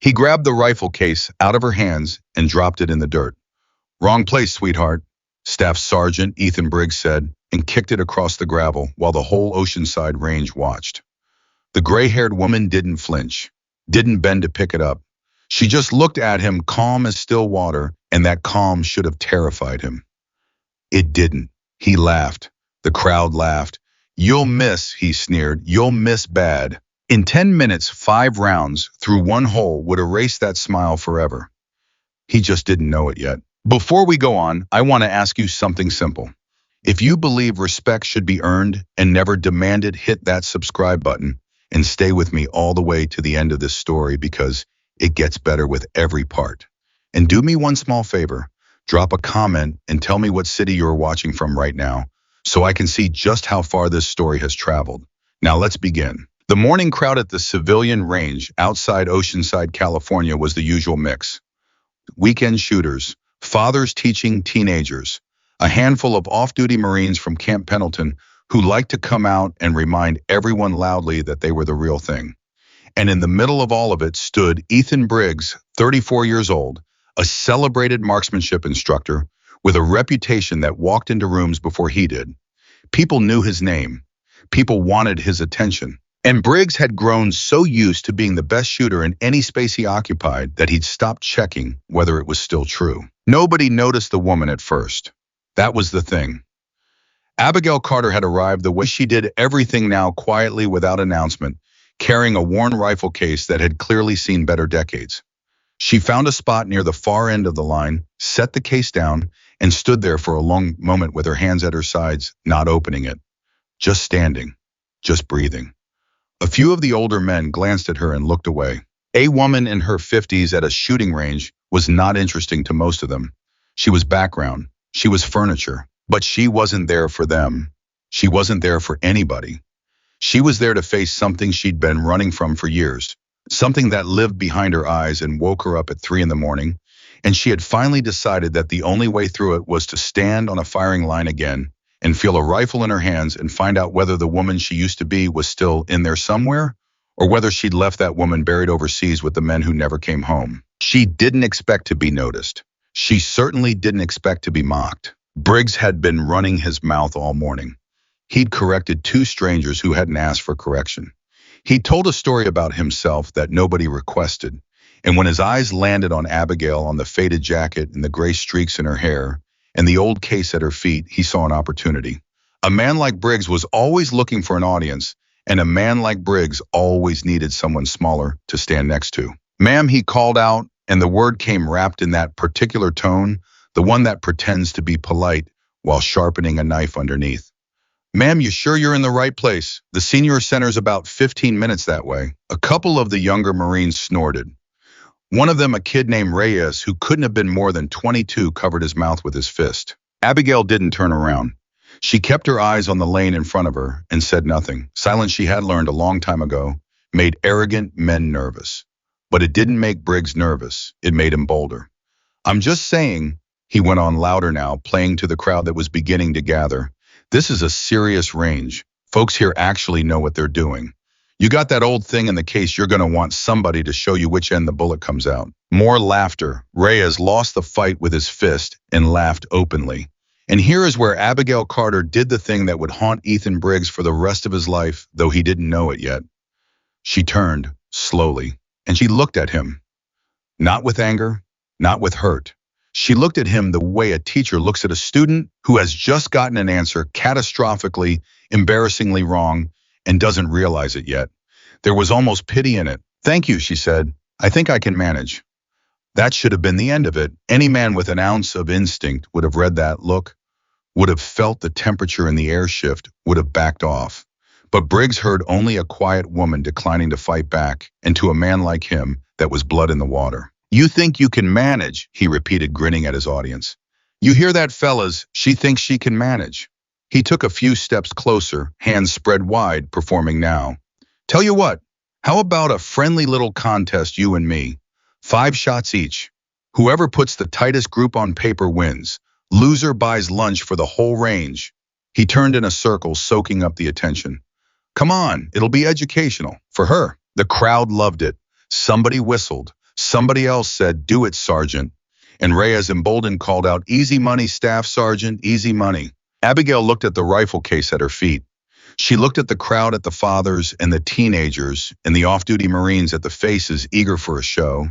He grabbed the rifle case out of her hands and dropped it in the dirt. "Wrong place, sweetheart," Staff Sergeant Ethan Briggs said, and kicked it across the gravel while the whole Oceanside range watched. The gray-haired woman didn't flinch, didn't bend to pick it up. She just looked at him calm as still water, and that calm should have terrified him. It didn't. He laughed. The crowd laughed. "You'll miss," he sneered. "You'll miss bad." In 10 minutes, 5 rounds through one hole would erase that smile forever. He just didn't know it yet. Before we go on, I want to ask you something simple. If you believe respect should be earned and never demanded, hit that subscribe button and stay with me all the way to the end of this story because it gets better with every part. And do me one small favor, drop a comment and tell me what city you're watching from right now so I can see just how far this story has traveled. Now let's begin. The morning crowd at the civilian range outside Oceanside, California was the usual mix. Weekend shooters, fathers teaching teenagers, a handful of off-duty Marines from Camp Pendleton who liked to come out and remind everyone loudly that they were the real thing. And in the middle of all of it stood Ethan Briggs, 34 years old, a celebrated marksmanship instructor with a reputation that walked into rooms before he did. People knew his name. People wanted his attention. And Briggs had grown so used to being the best shooter in any space he occupied that he'd stopped checking whether it was still true. Nobody noticed the woman at first. That was the thing. Abigail Carter had arrived the way she did, everything now quietly without announcement, carrying a worn rifle case that had clearly seen better decades. She found a spot near the far end of the line, set the case down, and stood there for a long moment with her hands at her sides, not opening it. Just standing, just breathing. A few of the older men glanced at her and looked away. A woman in her 50s at a shooting range was not interesting to most of them. She was background. She was furniture. But she wasn't there for them. She wasn't there for anybody. She was there to face something she'd been running from for years, something that lived behind her eyes and woke her up at 3 in the morning, and she had finally decided that the only way through it was to stand on a firing line again and feel a rifle in her hands and find out whether the woman she used to be was still in there somewhere, or whether she'd left that woman buried overseas with the men who never came home. She didn't expect to be noticed. She certainly didn't expect to be mocked. Briggs had been running his mouth all morning. He'd corrected 2 strangers who hadn't asked for correction. He told a story about himself that nobody requested, and when his eyes landed on Abigail, on the faded jacket and the gray streaks in her hair, and the old case at her feet, he saw an opportunity. A man like Briggs was always looking for an audience, and a man like Briggs always needed someone smaller to stand next to. "Ma'am," he called out, and the word came wrapped in that particular tone, the one that pretends to be polite while sharpening a knife underneath. "Ma'am, you sure you're in the right place? The senior center's about 15 minutes that way." A couple of the younger Marines snorted. One of them, a kid named Reyes, who couldn't have been more than 22, covered his mouth with his fist. Abigail didn't turn around. She kept her eyes on the lane in front of her and said nothing. Silence, she had learned a long time ago, made arrogant men nervous. But it didn't make Briggs nervous. It made him bolder. "I'm just saying," he went on louder now, playing to the crowd that was beginning to gather, "this is a serious range. Folks here actually know what they're doing. You got that old thing in the case, you're going to want somebody to show you which end the bullet comes out." More laughter. Reyes lost the fight with his fist and laughed openly. And here is where Abigail Carter did the thing that would haunt Ethan Briggs for the rest of his life, though he didn't know it yet. She turned, slowly, and she looked at him. Not with anger, not with hurt. She looked at him the way a teacher looks at a student who has just gotten an answer catastrophically, embarrassingly wrong, and doesn't realize it yet. There was almost pity in it. "Thank you," she said. "I think I can manage." That should have been the end of it. Any man with an ounce of instinct would have read that look, would have felt the temperature in the air shift, would have backed off. But Briggs heard only a quiet woman declining to fight back, and to a man like him, that was blood in the water. "You think you can manage," he repeated, grinning at his audience. "You hear that, fellas? She thinks she can manage." He took a few steps closer, hands spread wide, performing now. "Tell you what, how about a friendly little contest, you and me? 5 shots each. Whoever puts the tightest group on paper wins. Loser buys lunch for the whole range." He turned in a circle, soaking up the attention. "Come on, it'll be educational. For her." The crowd loved it. Somebody whistled. Somebody else said, "Do it, Sergeant." And Reyes, emboldened, called out, "Easy money, Staff Sergeant, easy money." Abigail looked at the rifle case at her feet. She looked at the crowd, at the fathers and the teenagers and the off-duty Marines, at the faces eager for a show,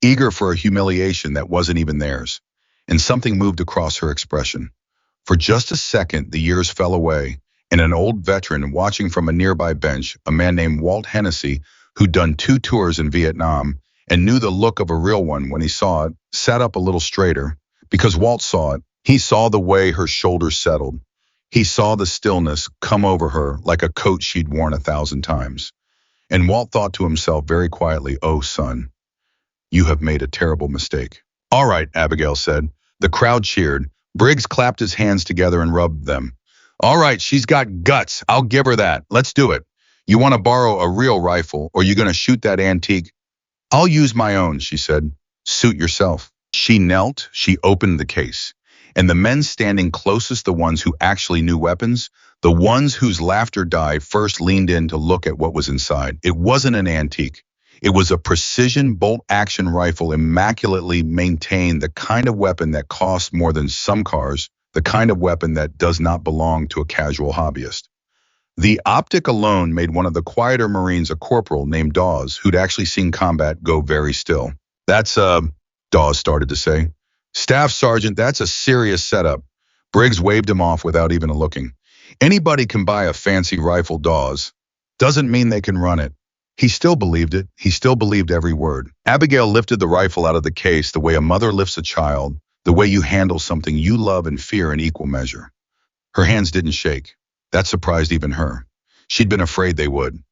eager for a humiliation that wasn't even theirs. And something moved across her expression. For just a second, the years fell away, and an old veteran watching from a nearby bench, a man named Walt Hennessy, who'd done 2 tours in Vietnam and knew the look of a real one when he saw it, sat up a little straighter. Because Walt saw it. He saw the way her shoulders settled. He saw the stillness come over her like a coat she'd worn 1,000 times. And Walt thought to himself very quietly, "Oh, son, you have made a terrible mistake." "All right," Abigail said. The crowd cheered. Briggs clapped his hands together and rubbed them. "All right, she's got guts. I'll give her that. Let's do it. You want to borrow a real rifle, or you going to shoot that antique?" "I'll use my own," she said. "Suit yourself." She knelt, she opened the case. And the men standing closest, the ones who actually knew weapons, the ones whose laughter died, first leaned in to look at what was inside. It wasn't an antique. It was a precision bolt-action rifle, immaculately maintained, the kind of weapon that costs more than some cars, the kind of weapon that does not belong to a casual hobbyist. The optic alone made one of the quieter Marines, a corporal named Dawes, who'd actually seen combat, go very still. "That's Dawes started to say. "Staff Sergeant, that's a serious setup." Briggs waved him off without even looking. "Anybody can buy a fancy rifle, Dawes. Doesn't mean they can run it." He still believed it. He still believed every word. Abigail lifted the rifle out of the case the way a mother lifts a child, the way you handle something you love and fear in equal measure. Her hands didn't shake. That surprised even her. She'd been afraid they would.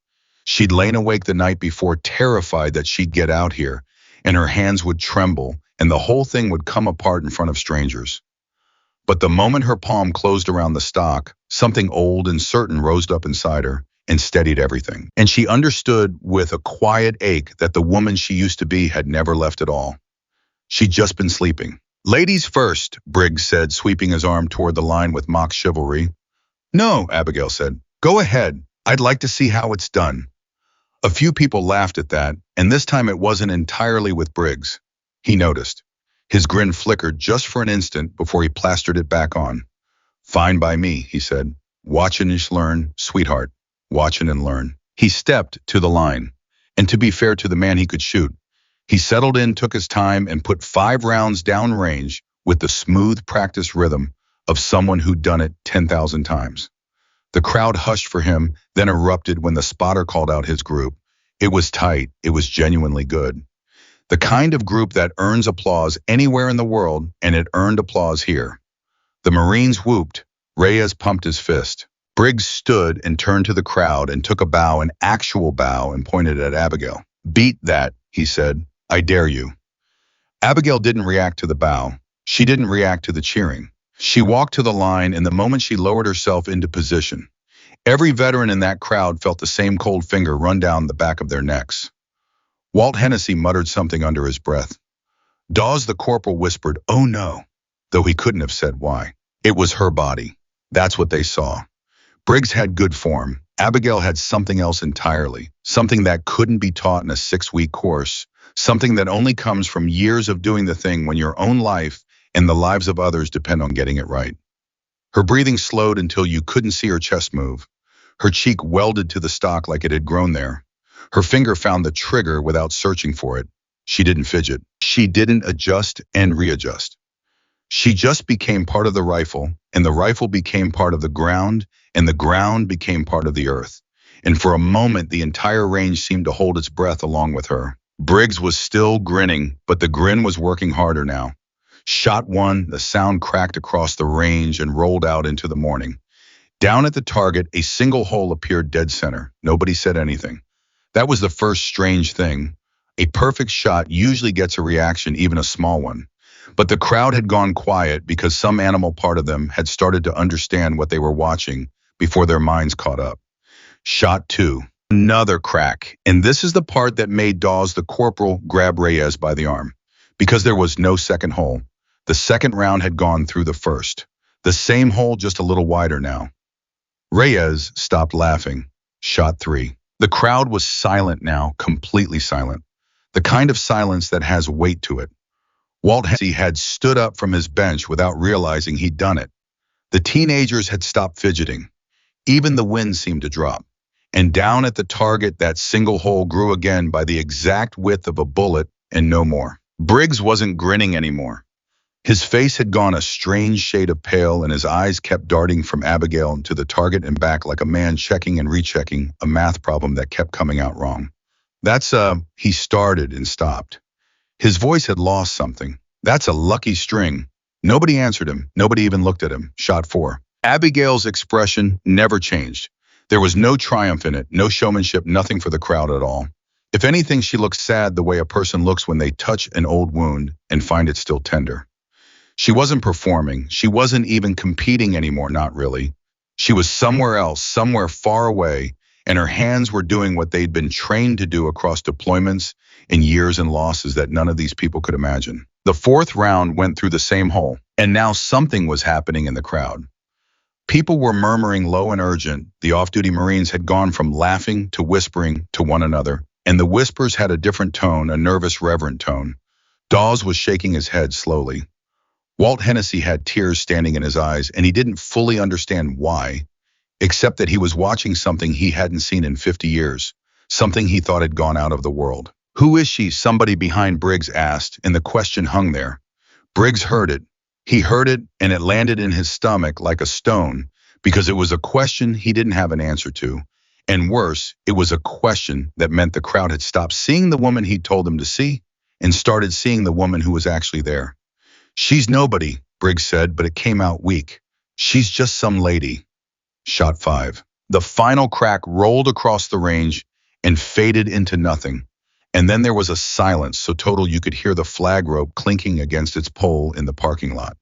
She'd lain awake the night before, terrified that she'd get out here, and her hands would tremble, and the whole thing would come apart in front of strangers. But the moment her palm closed around the stock, something old and certain rose up inside her and steadied everything. And she understood with a quiet ache that the woman she used to be had never left at all. She'd just been sleeping. "Ladies first," Briggs said, sweeping his arm toward the line with mock chivalry. "No," Abigail said. "Go ahead. I'd like to see how it's done." A few people laughed at that, and this time it wasn't entirely with Briggs. He noticed. His grin flickered just for an instant before he plastered it back on. "Fine by me," he said. "Watch and learn, sweetheart. Watch and learn." He stepped to the line. And to be fair to the man he could shoot, he settled in, took his time, and put 5 rounds downrange with the smooth, practiced rhythm of someone who'd done it 10,000 times. The crowd hushed for him, then erupted when the spotter called out his group. It was tight. It was genuinely good. The kind of group that earns applause anywhere in the world, and it earned applause here. The Marines whooped. Reyes pumped his fist. Briggs stood and turned to the crowd and took a bow, an actual bow, and pointed at Abigail. "Beat that," he said. "I dare you." Abigail didn't react to the bow. She didn't react to the cheering. She walked to the line, and the moment she lowered herself into position, every veteran in that crowd felt the same cold finger run down the back of their necks. Walt Hennessy muttered something under his breath. Dawes the corporal whispered, "Oh no," though he couldn't have said why. It was her body. That's what they saw. Briggs had good form. Abigail had something else entirely, something that couldn't be taught in a 6-week course, something that only comes from years of doing the thing when your own life and the lives of others depend on getting it right. Her breathing slowed until you couldn't see her chest move. Her cheek welded to the stock like it had grown there. Her finger found the trigger without searching for it. She didn't fidget. She didn't adjust and readjust. She just became part of the rifle, and the rifle became part of the ground, and the ground became part of the earth. And for a moment, the entire range seemed to hold its breath along with her. Briggs was still grinning, but the grin was working harder now. Shot 1, the sound cracked across the range and rolled out into the morning. Down at the target, a single hole appeared dead center. Nobody said anything. That was the first strange thing. A perfect shot usually gets a reaction, even a small one. But the crowd had gone quiet because some animal part of them had started to understand what they were watching before their minds caught up. Shot 2. Another crack. And this is the part that made Dawes the corporal grab Reyes by the arm. Because there was no second hole. The second round had gone through the first. The same hole, just a little wider now. Reyes stopped laughing. Shot 3. The crowd was silent now, completely silent. The kind of silence that has weight to it. Walt Hennessy had stood up from his bench without realizing he'd done it. The teenagers had stopped fidgeting. Even the wind seemed to drop. And down at the target, that single hole grew again by the exact width of a bullet and no more. Briggs wasn't grinning anymore. His face had gone a strange shade of pale, and his eyes kept darting from Abigail to the target and back like a man checking and rechecking a math problem that kept coming out wrong. He started and stopped. His voice had lost something. That's a lucky string. Nobody answered him. Nobody even looked at him. Shot 4. Abigail's expression never changed. There was no triumph in it, no showmanship, nothing for the crowd at all. If anything, she looked sad the way a person looks when they touch an old wound and find it still tender. She wasn't performing. She wasn't even competing anymore, not really. She was somewhere else, somewhere far away, and her hands were doing what they'd been trained to do across deployments and years and losses that none of these people could imagine. The fourth round went through the same hole, and now something was happening in the crowd. People were murmuring low and urgent. The off-duty Marines had gone from laughing to whispering to one another, and the whispers had a different tone, a nervous, reverent tone. Dawes was shaking his head slowly. Walt Hennessy had tears standing in his eyes, and he didn't fully understand why, except that he was watching something he hadn't seen in 50 years, something he thought had gone out of the world. "Who is she?" somebody behind Briggs asked, and the question hung there. Briggs heard it. He heard it, and it landed in his stomach like a stone, because it was a question he didn't have an answer to. And worse, it was a question that meant the crowd had stopped seeing the woman he'd told them to see and started seeing the woman who was actually there. "She's nobody," Briggs said, but it came out weak. "She's just some lady." Shot 5. The final crack rolled across the range and faded into nothing. And then there was a silence so total you could hear the flag rope clinking against its pole in the parking lot.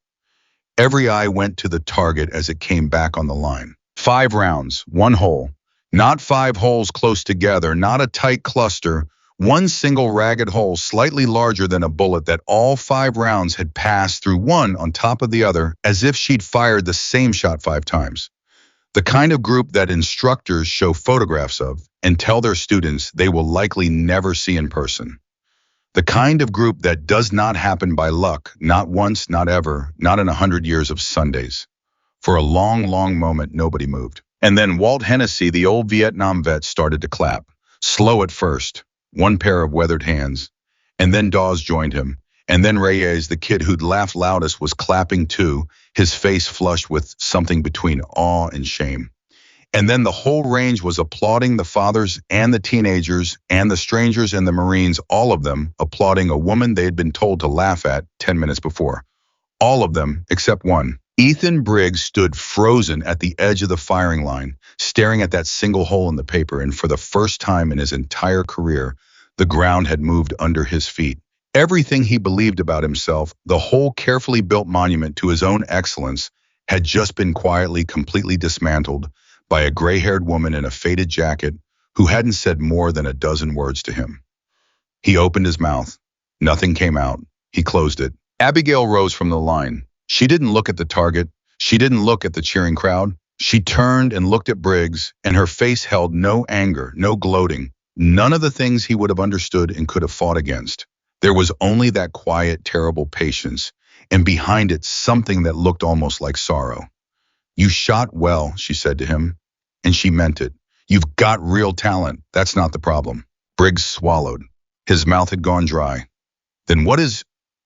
Every eye went to the target as it came back on the line. 5 rounds, 1 hole. Not 5 holes close together, not a tight cluster, one single ragged hole slightly larger than a bullet that all 5 rounds had passed through one on top of the other as if she'd fired the same shot 5 times. The kind of group that instructors show photographs of and tell their students they will likely never see in person. The kind of group that does not happen by luck, not once, not ever, not in 100 years of Sundays. For a long, long moment, nobody moved. And then Walt Hennessy, the old Vietnam vet, started to clap. Slow at first, one pair of weathered hands. And then Dawes joined him. And then Reyes, the kid who'd laughed loudest, was clapping too, his face flushed with something between awe and shame. And then the whole range was applauding, the fathers and the teenagers and the strangers and the Marines, all of them applauding a woman they had been told to laugh at 10 minutes before. All of them except one. Ethan Briggs stood frozen at the edge of the firing line, staring at that single hole in the paper, and for the first time in his entire career, the ground had moved under his feet. Everything he believed about himself, the whole carefully built monument to his own excellence, had just been quietly, completely dismantled by a gray-haired woman in a faded jacket who hadn't said more than a dozen words to him. He opened his mouth. Nothing came out. He closed it. Abigail rose from the line. She didn't look at the target. She didn't look at the cheering crowd. She turned and looked at Briggs, and her face held no anger, no gloating, none of the things he would have understood and could have fought against. There was only that quiet, terrible patience, and behind it something that looked almost like sorrow. "You shot well," she said to him, and she meant it. "You've got real talent. That's not the problem." Briggs swallowed. His mouth had gone dry. "Then what is—"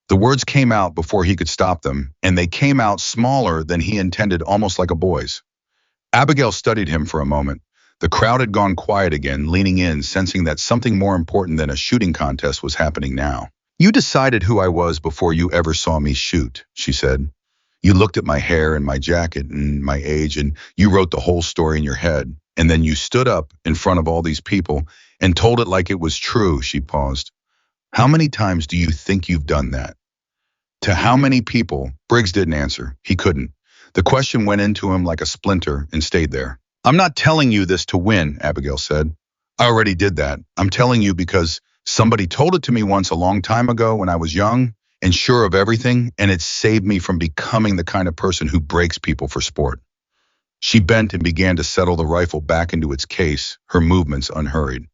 The words came out before he could stop them, and they came out smaller than he intended, almost like a boy's. Abigail studied him for a moment. The crowd had gone quiet again, leaning in, sensing that something more important than a shooting contest was happening now. "You decided who I was before you ever saw me shoot," she said. "You looked at my hair and my jacket and my age, and you wrote the whole story in your head. And then you stood up in front of all these people and told it like it was true." She paused. "How many times do you think you've done that?" "To how many people?" Briggs didn't answer. He couldn't. The question went into him like a splinter and stayed there. "I'm not telling you this to win," Abigail said. "I already did that. I'm telling you because somebody told it to me once a long time ago when I was young and sure of everything, and it saved me from becoming the kind of person who breaks people for sport." She bent and began to settle the rifle back into its case, her movements unhurried.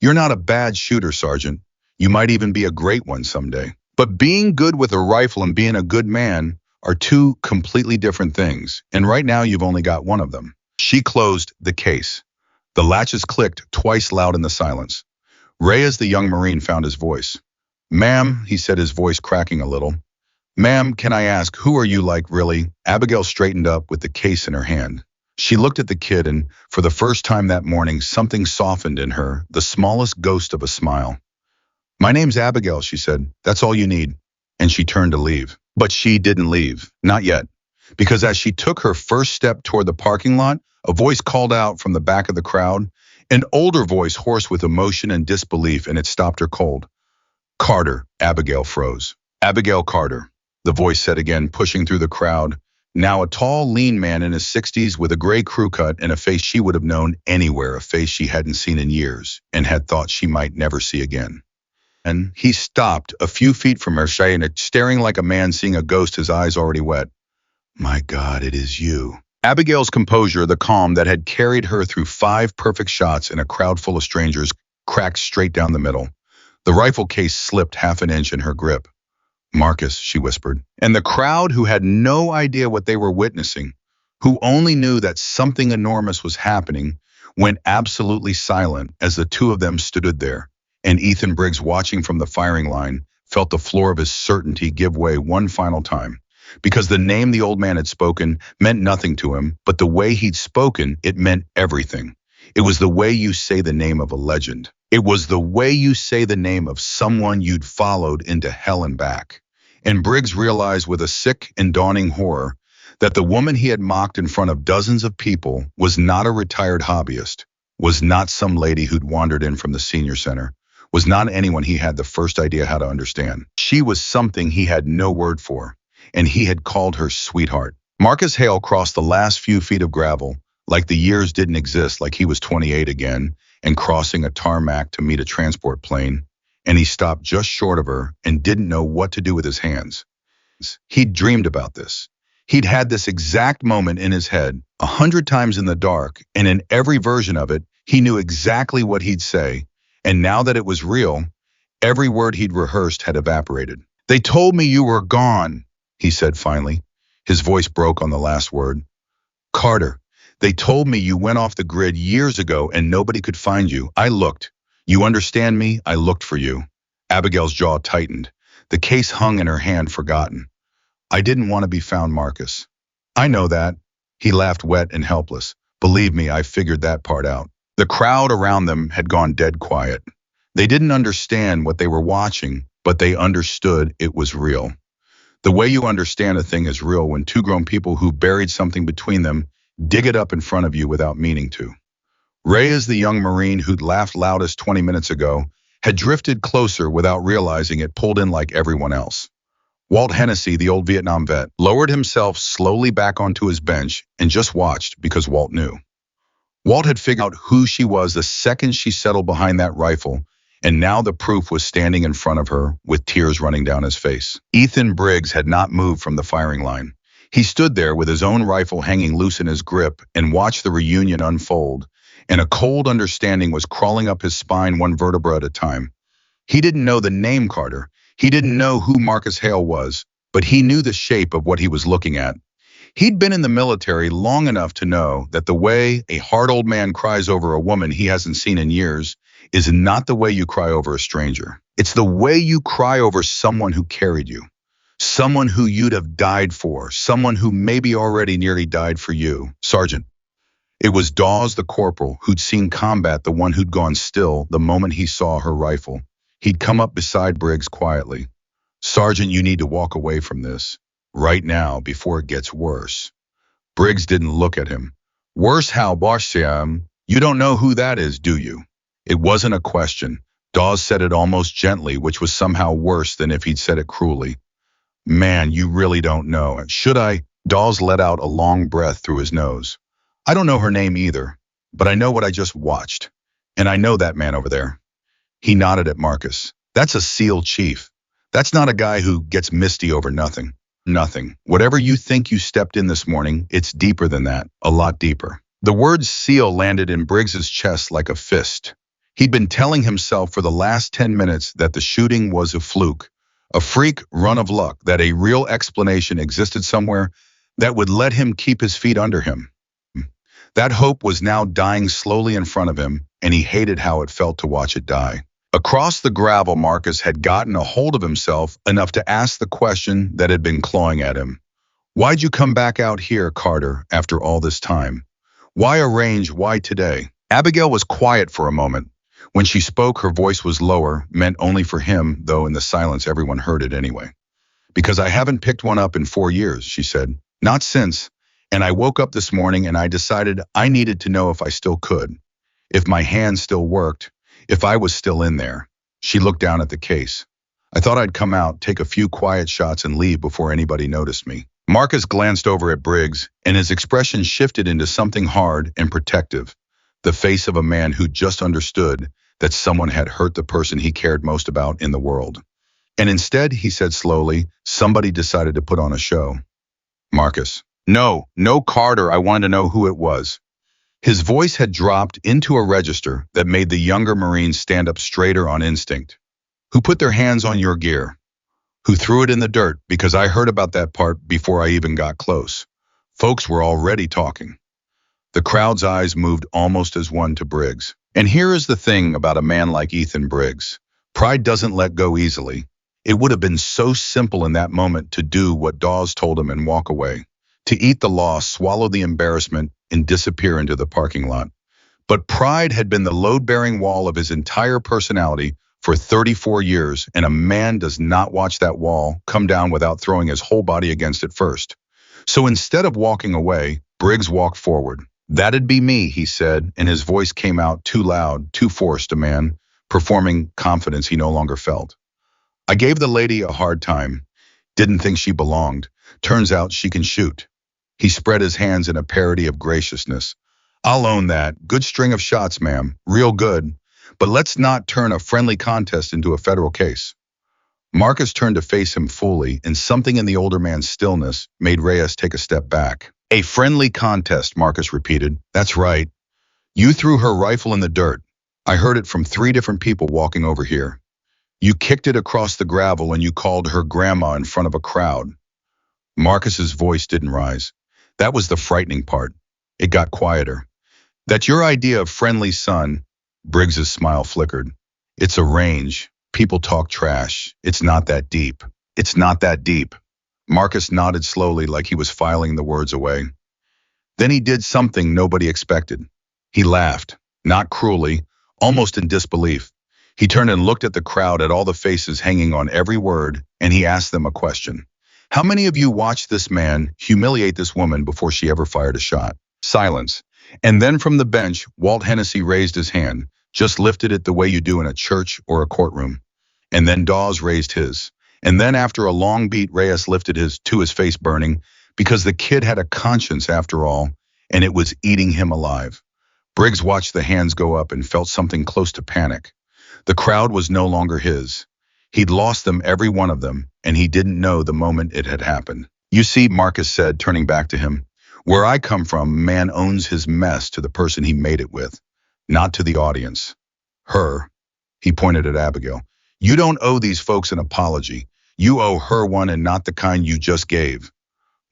"You're not a bad shooter, Sergeant. You might even be a great one someday. But being good with a rifle and being a good man are two completely different things, and right now you've only got one of them. She closed the case. The latches clicked twice loud in the silence. Reyes, the young Marine, found his voice. Ma'am, he said, his voice cracking a little. Ma'am, can I ask, who are you like, really? Abigail straightened up with the case in her hand. She looked at the kid, and for the first time that morning, something softened in her, the smallest ghost of a smile. My name's Abigail, she said. That's all you need. And she turned to leave. But she didn't leave. Not yet. Because as she took her first step toward the parking lot, a voice called out from the back of the crowd, an older voice hoarse with emotion and disbelief, and it stopped her cold. Carter. Abigail froze. Abigail Carter, the voice said again, pushing through the crowd. Now a tall, lean man in his 60s with a gray crew cut and a face she would have known anywhere, a face she hadn't seen in years and had thought she might never see again. And he stopped a few feet from her, staring like a man seeing a ghost, his eyes already wet. My God, it is you. Abigail's composure, the calm that had carried her through 5 perfect shots in a crowd full of strangers, cracked straight down the middle. The rifle case slipped half an inch in her grip. Marcus, she whispered. And the crowd, who had no idea what they were witnessing, who only knew that something enormous was happening, went absolutely silent as the two of them stood there. And Ethan Briggs, watching from the firing line, felt the floor of his certainty give way one final time. Because the name the old man had spoken meant nothing to him, but the way he'd spoken, it meant everything. It was the way you say the name of a legend. It was the way you say the name of someone you'd followed into hell and back. And Briggs realized with a sick and dawning horror that the woman he had mocked in front of dozens of people was not a retired hobbyist, was not some lady who'd wandered in from the senior center, was not anyone he had the first idea how to understand. She was something he had no word for, and he had called her sweetheart. Marcus Hale crossed the last few feet of gravel, like the years didn't exist, like he was 28 again, and crossing a tarmac to meet a transport plane, and he stopped just short of her and didn't know what to do with his hands. He'd dreamed about this. He'd had this exact moment in his head 100 times in the dark, and in every version of it, he knew exactly what he'd say, and now that it was real, every word he'd rehearsed had evaporated. They told me you were gone, he said finally. His voice broke on the last word. Carter, they told me you went off the grid years ago and nobody could find you. I looked. You understand me? I looked for you. Abigail's jaw tightened. The case hung in her hand, forgotten. I didn't want to be found, Marcus. I know that. He laughed, wet and helpless. Believe me, I figured that part out. The crowd around them had gone dead quiet. They didn't understand what they were watching, but they understood it was real. The way you understand a thing is real when 2 grown people who buried something between them dig it up in front of you without meaning to. Reyes, the young Marine who'd laughed loudest 20 minutes ago, had drifted closer without realizing it, pulled in like everyone else. Walt Hennessy, the old Vietnam vet, lowered himself slowly back onto his bench and just watched because Walt knew. Walt had figured out who she was the second she settled behind that rifle, and now the proof was standing in front of her with tears running down his face. Ethan Briggs had not moved from the firing line. He stood there with his own rifle hanging loose in his grip and watched the reunion unfold, and a cold understanding was crawling up his spine, one vertebra at a time. He didn't know the name Carter. He didn't know who Marcus Hale was, but he knew the shape of what he was looking at. He'd been in the military long enough to know that the way a hard old man cries over a woman he hasn't seen in years is not the way you cry over a stranger. It's the way you cry over someone who carried you, someone who you'd have died for, someone who maybe already nearly died for you. Sergeant. It was Dawes, the corporal, who'd seen combat, the one who'd gone still the moment he saw her rifle. He'd come up beside Briggs quietly. Sergeant, you need to walk away from this. Right now, before it gets worse. Briggs didn't look at him. Worse how, boss? You don't know who that is, do you? It wasn't a question. Dawes said it almost gently, which was somehow worse than if he'd said it cruelly. Man, you really don't know. Should I? Dawes let out a long breath through his nose. I don't know her name either, but I know what I just watched. And I know that man over there. He nodded at Marcus. That's a SEAL chief. That's not a guy who gets misty over nothing. Nothing. Whatever you think you stepped in this morning, it's deeper than that, a lot deeper. The word SEAL landed in Briggs's chest like a fist. He'd been telling himself for the last 10 minutes that the shooting was a fluke, a freak run of luck, that a real explanation existed somewhere that would let him keep his feet under him. That hope was now dying slowly in front of him, and he hated how it felt to watch it die. Across the gravel, Marcus had gotten a hold of himself enough to ask the question that had been clawing at him. Why'd you come back out here, Carter, after all this time? Why arrange? Why today? Abigail was quiet for a moment. When she spoke, her voice was lower, meant only for him, though in the silence everyone heard it anyway. Because I haven't picked one up in 4 years, she said. Not since. And I woke up this morning and I decided I needed to know if I still could. If my hand still worked. If I was still in there. She looked down at the case. I thought I'd come out, take a few quiet shots and leave before anybody noticed me. Marcus glanced over at Briggs, and his expression shifted into something hard and protective. The face of a man who just understood that someone had hurt the person he cared most about in the world. And instead, he said slowly, somebody decided to put on a show. Marcus. No, Carter, I wanted to know who it was. His voice had dropped into a register that made the younger Marines stand up straighter on instinct. Who put their hands on your gear? Who threw it in the dirt? Because I heard about that part before I even got close. Folks were already talking. The crowd's eyes moved almost as one to Briggs. And here is the thing about a man like Ethan Briggs. Pride doesn't let go easily. It would have been so simple in that moment to do what Dawes told him and walk away. To eat the loss, swallow the embarrassment, and disappear into the parking lot. But pride had been the load-bearing wall of his entire personality for 34 years, and a man does not watch that wall come down without throwing his whole body against it first. So instead of walking away, Briggs walked forward. That'd be me, he said, and his voice came out too loud, too forced, a man performing confidence he no longer felt. I gave the lady a hard time. Didn't think she belonged. Turns out she can shoot. He spread his hands in a parody of graciousness. I'll own that. Good string of shots, ma'am. Real good. But let's not turn a friendly contest into a federal case. Marcus turned to face him fully, and something in the older man's stillness made Reyes take a step back. A friendly contest, Marcus repeated. That's right. You threw her rifle in the dirt. I heard it from 3 different people walking over here. You kicked it across the gravel and you called her grandma in front of a crowd. Marcus's voice didn't rise. That was the frightening part. It got quieter. That's your idea of friendly, son. Briggs's smile flickered. It's a range. People talk trash. It's not that deep. It's not that deep. Marcus nodded slowly like he was filing the words away. Then he did something nobody expected. He laughed, not cruelly, almost in disbelief. He turned and looked at the crowd, at all the faces hanging on every word, and he asked them a question. How many of you watched this man humiliate this woman before she ever fired a shot? Silence. And then from the bench, Walt Hennessy raised his hand, just lifted it the way you do in a church or a courtroom. And then Dawes raised his. And then after a long beat, Reyes lifted his to his face burning, because the kid had a conscience after all, and it was eating him alive. Briggs watched the hands go up and felt something close to panic. The crowd was no longer his. He'd lost them, every one of them, and he didn't know the moment it had happened. You see, Marcus said, turning back to him, where I come from, man owns his mess to the person he made it with, not to the audience. Her. He pointed at Abigail. You don't owe these folks an apology. You owe her one, and not the kind you just gave.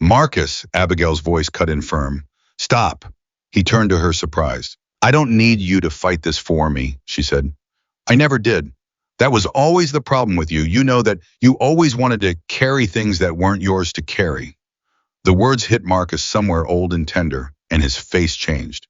Marcus, Abigail's voice cut in firm. Stop. He turned to her, surprised. I don't need you to fight this for me, she said. I never did. That was always the problem with you. You know that you always wanted to carry things that weren't yours to carry. The words hit Marcus somewhere old and tender, and his face changed.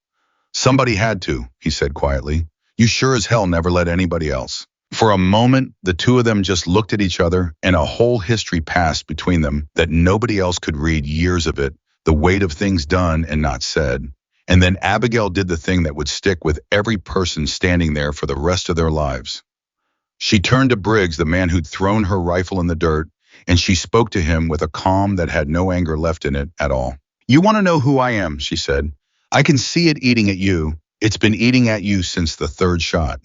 Somebody had to, he said quietly. You sure as hell never let anybody else. For a moment, the two of them just looked at each other, and a whole history passed between them that nobody else could read, years of it, the weight of things done and not said. And then Abigail did the thing that would stick with every person standing there for the rest of their lives. She turned to Briggs, the man who'd thrown her rifle in the dirt, and she spoke to him with a calm that had no anger left in it at all. You want to know who I am, she said. I can see it eating at you. It's been eating at you since the 3rd shot.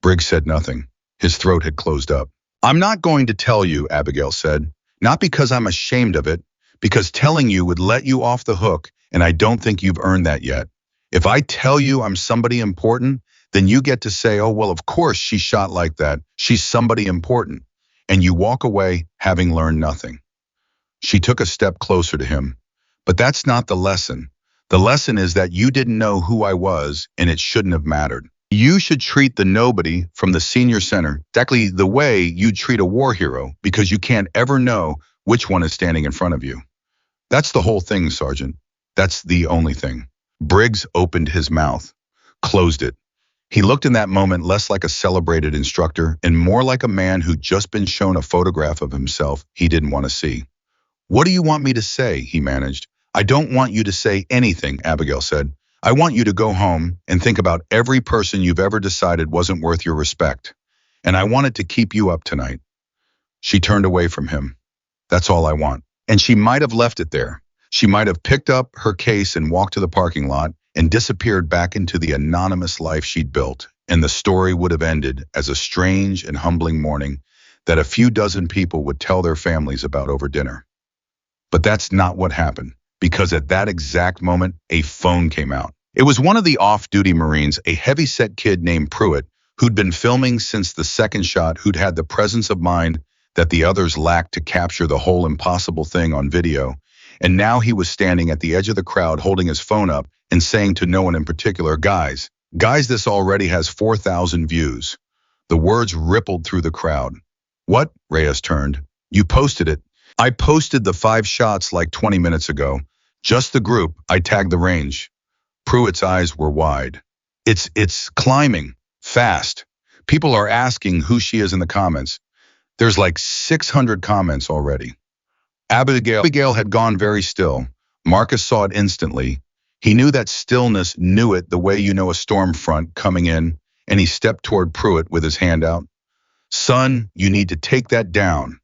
Briggs said nothing. His throat had closed up. I'm not going to tell you, Abigail said. Not because I'm ashamed of it, because telling you would let you off the hook, and I don't think you've earned that yet. If I tell you I'm somebody important, then you get to say, oh, well, of course she shot like that. She's somebody important. And you walk away having learned nothing. She took a step closer to him. But that's not the lesson. The lesson is that you didn't know who I was, and it shouldn't have mattered. You should treat the nobody from the senior center exactly the way you treat a war hero, because you can't ever know which one is standing in front of you. That's the whole thing, Sergeant. That's the only thing. Briggs opened his mouth, closed it. He looked in that moment less like a celebrated instructor and more like a man who'd just been shown a photograph of himself he didn't want to see. What do you want me to say? He managed. I don't want you to say anything, Abigail said. I want you to go home and think about every person you've ever decided wasn't worth your respect. And I wanted to keep you up tonight. She turned away from him. That's all I want. And she might have left it there. She might have picked up her case and walked to the parking lot and disappeared back into the anonymous life she'd built. And the story would have ended as a strange and humbling morning that a few dozen people would tell their families about over dinner. But that's not what happened, because at that exact moment, a phone came out. It was one of the off-duty Marines, a heavy-set kid named Pruitt, who'd been filming since the second shot, who'd had the presence of mind that the others lacked to capture the whole impossible thing on video. And now he was standing at the edge of the crowd holding his phone up and saying to no one in particular, guys, this already has 4,000 views. The words rippled through the crowd. What? Reyes turned. You posted it. I posted the 5 shots like 20 minutes ago. Just the group. I tagged the range. Pruitt's eyes were wide. It's climbing. Fast. People are asking who she is in the comments. There's like 600 comments already. Abigail had gone very still. Marcus saw it instantly. He knew that stillness, knew it the way you know a storm front coming in, and he stepped toward Pruitt with his hand out. Son, you need to take that down.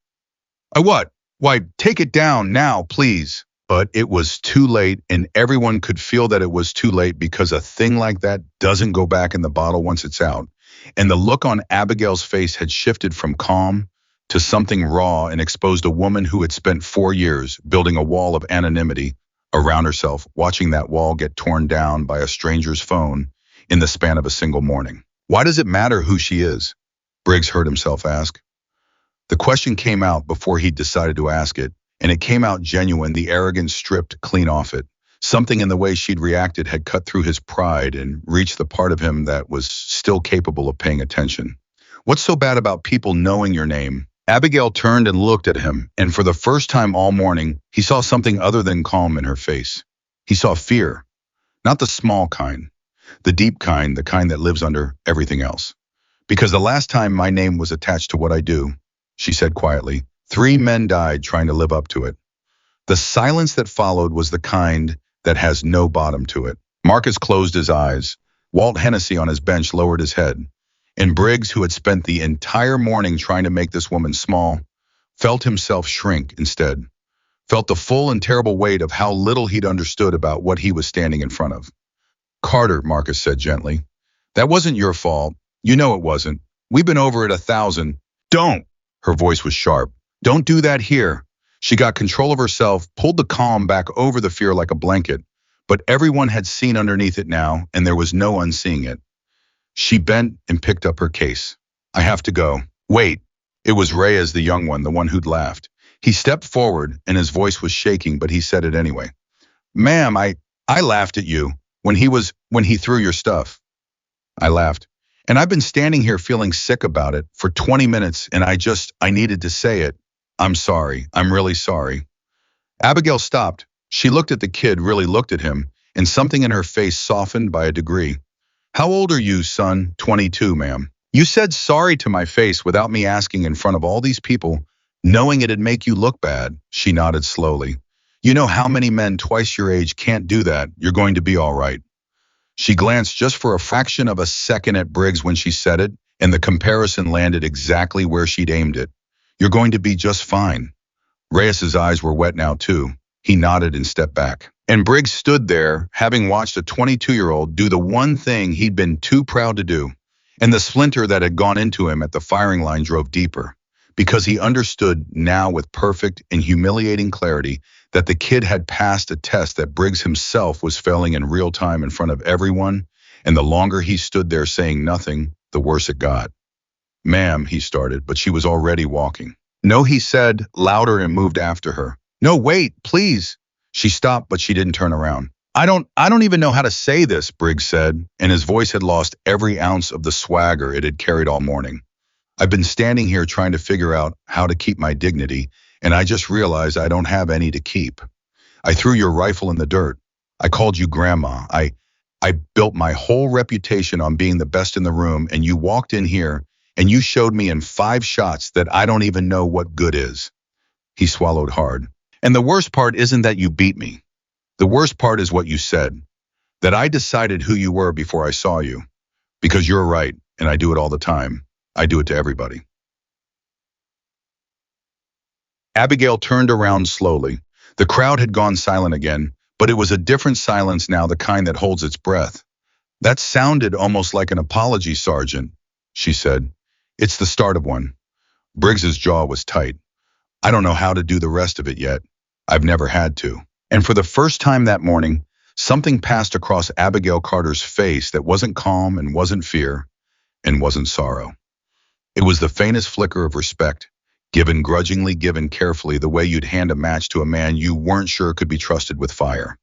What? Why, take it down now, please. But it was too late, and everyone could feel that it was too late, because a thing like that doesn't go back in the bottle once it's out. And the look on Abigail's face had shifted from calm to something raw and exposed a woman who had spent 4 years building a wall of anonymity around herself, watching that wall get torn down by a stranger's phone in the span of a single morning. Why does it matter who she is? Briggs heard himself ask. The question came out before he'd decided to ask it, and it came out genuine, the arrogance stripped clean off it. Something in the way she'd reacted had cut through his pride and reached the part of him that was still capable of paying attention. What's so bad about people knowing your name? Abigail turned and looked at him, and for the first time all morning, he saw something other than calm in her face. He saw fear. Not the small kind, the deep kind, the kind that lives under everything else. Because the last time my name was attached to what I do, she said quietly, 3 men died trying to live up to it. The silence that followed was the kind that has no bottom to it. Marcus closed his eyes. Walt Hennessy on his bench lowered his head. And Briggs, who had spent the entire morning trying to make this woman small, felt himself shrink instead. Felt the full and terrible weight of how little he'd understood about what he was standing in front of. Carter, Marcus said gently, that wasn't your fault. You know it wasn't. We've been over it 1,000. Don't! Her voice was sharp. Don't do that here. She got control of herself, pulled the calm back over the fear like a blanket, but everyone had seen underneath it now, and there was no unseeing it. She bent and picked up her case. I have to go. Wait. It was Reyes, the young one, the one who'd laughed. He stepped forward, and his voice was shaking, but he said it anyway. Ma'am, I laughed at you when he threw your stuff. I laughed. And I've been standing here feeling sick about it for 20 minutes, and I needed to say it. I'm sorry. I'm really sorry. Abigail stopped. She looked at the kid, really looked at him, and something in her face softened by a degree. How old are you, son? 22, ma'am. You said sorry to my face without me asking in front of all these people, knowing it'd make you look bad. She nodded slowly. You know how many men twice your age can't do that. You're going to be all right. She glanced just for a fraction of a second at Briggs when she said it, and the comparison landed exactly where she'd aimed it. You're going to be just fine. Reyes's eyes were wet now, too. He nodded and stepped back. And Briggs stood there, having watched a 22-year-old do the one thing he'd been too proud to do. And the splinter that had gone into him at the firing line drove deeper, because he understood now with perfect and humiliating clarity that the kid had passed a test that Briggs himself was failing in real time in front of everyone, and the longer he stood there saying nothing, the worse it got. Ma'am, he started, but she was already walking. No, he said, louder, and moved after her. No, wait, please. She stopped, but she didn't turn around. I don't even know how to say this, Briggs said, and his voice had lost every ounce of the swagger it had carried all morning. I've been standing here trying to figure out how to keep my dignity, and I just realized I don't have any to keep. I threw your rifle in the dirt. I called you grandma. I built my whole reputation on being the best in the room, and you walked in here and you showed me in 5 shots that I don't even know what good is. He swallowed hard. And the worst part isn't that you beat me. The worst part is what you said, that I decided who you were before I saw you. Because you're right, and I do it all the time. I do it to everybody. Abigail turned around slowly. The crowd had gone silent again, but it was a different silence now, the kind that holds its breath. That sounded almost like an apology, Sergeant, she said. It's the start of one. Briggs's jaw was tight. I don't know how to do the rest of it yet. I've never had to. And for the first time that morning, something passed across Abigail Carter's face that wasn't calm and wasn't fear and wasn't sorrow. It was the faintest flicker of respect, given grudgingly, given carefully, the way you'd hand a match to a man you weren't sure could be trusted with fire.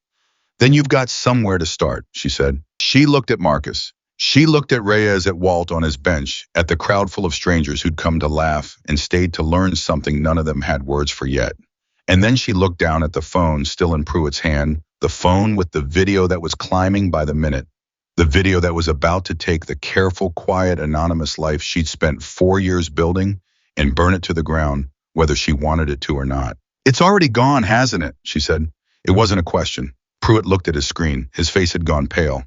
Then you've got somewhere to start, she said. She looked at Marcus. She looked at Reyes, at Walt on his bench, at the crowd full of strangers who'd come to laugh and stayed to learn something none of them had words for yet. And then she looked down at the phone still in Pruitt's hand, the phone with the video that was climbing by the minute, the video that was about to take the careful, quiet, anonymous life she'd spent 4 years building and burn it to the ground, whether she wanted it to or not. It's already gone, hasn't it? She said. It wasn't a question. Pruitt looked at his screen. His face had gone pale.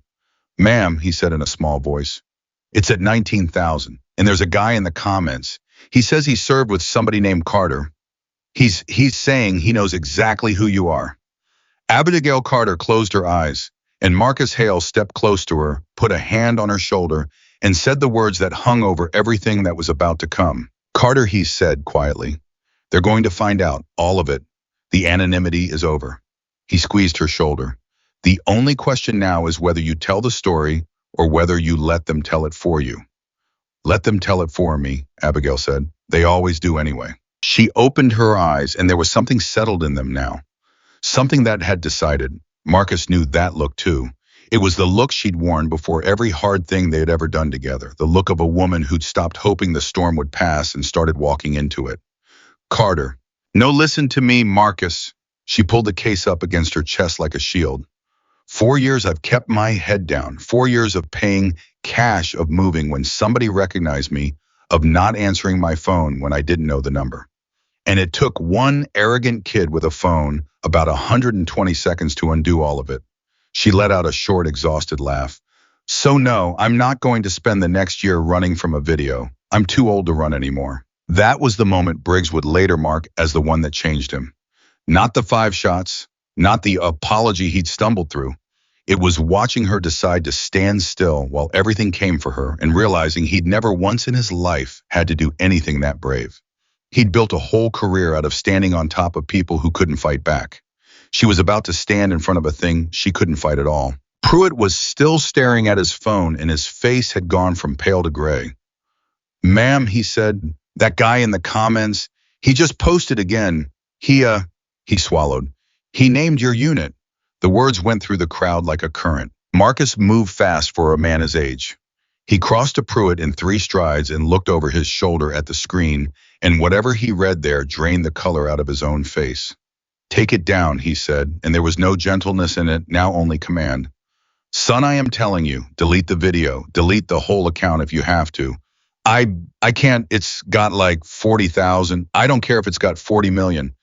Ma'am, he said in a small voice, it's at 19,000, and there's a guy in the comments. He says he served with somebody named Carter. He's saying he knows exactly who you are. Abigail Carter closed her eyes, and Marcus Hale stepped close to her, put a hand on her shoulder, and said the words that hung over everything that was about to come. Carter, he said quietly, they're going to find out, all of it. The anonymity is over. He squeezed her shoulder. The only question now is whether you tell the story or whether you let them tell it for you. Let them tell it for me, Abigail said. They always do anyway. She opened her eyes, and there was something settled in them now. Something that had decided. Marcus knew that look too. It was the look she'd worn before every hard thing they had ever done together. The look of a woman who'd stopped hoping the storm would pass and started walking into it. Carter. No, listen to me, Marcus. She pulled the case up against her chest like a shield. 4 years I've kept my head down. 4 years of paying cash, of moving when somebody recognized me, of not answering my phone when I didn't know the number. And it took one arrogant kid with a phone about 120 seconds to undo all of it. She let out a short, exhausted laugh. So no, I'm not going to spend the next year running from a video. I'm too old to run anymore. That was the moment Briggs would later mark as the one that changed him. Not the 5 shots, not the apology he'd stumbled through. It was watching her decide to stand still while everything came for her and realizing he'd never once in his life had to do anything that brave. He'd built a whole career out of standing on top of people who couldn't fight back. She was about to stand in front of a thing she couldn't fight at all. Pruitt was still staring at his phone, and his face had gone from pale to gray. Ma'am, he said, that guy in the comments, he just posted again. He swallowed. He named your unit. The words went through the crowd like a current. Marcus moved fast for a man his age. He crossed to Pruitt in 3 strides and looked over his shoulder at the screen, and whatever he read there drained the color out of his own face. Take it down, he said, and there was no gentleness in it, now only command. Son, I am telling you, delete the video, delete the whole account if you have to. I can't, it's got like 40,000. I don't care if it's got 40 million.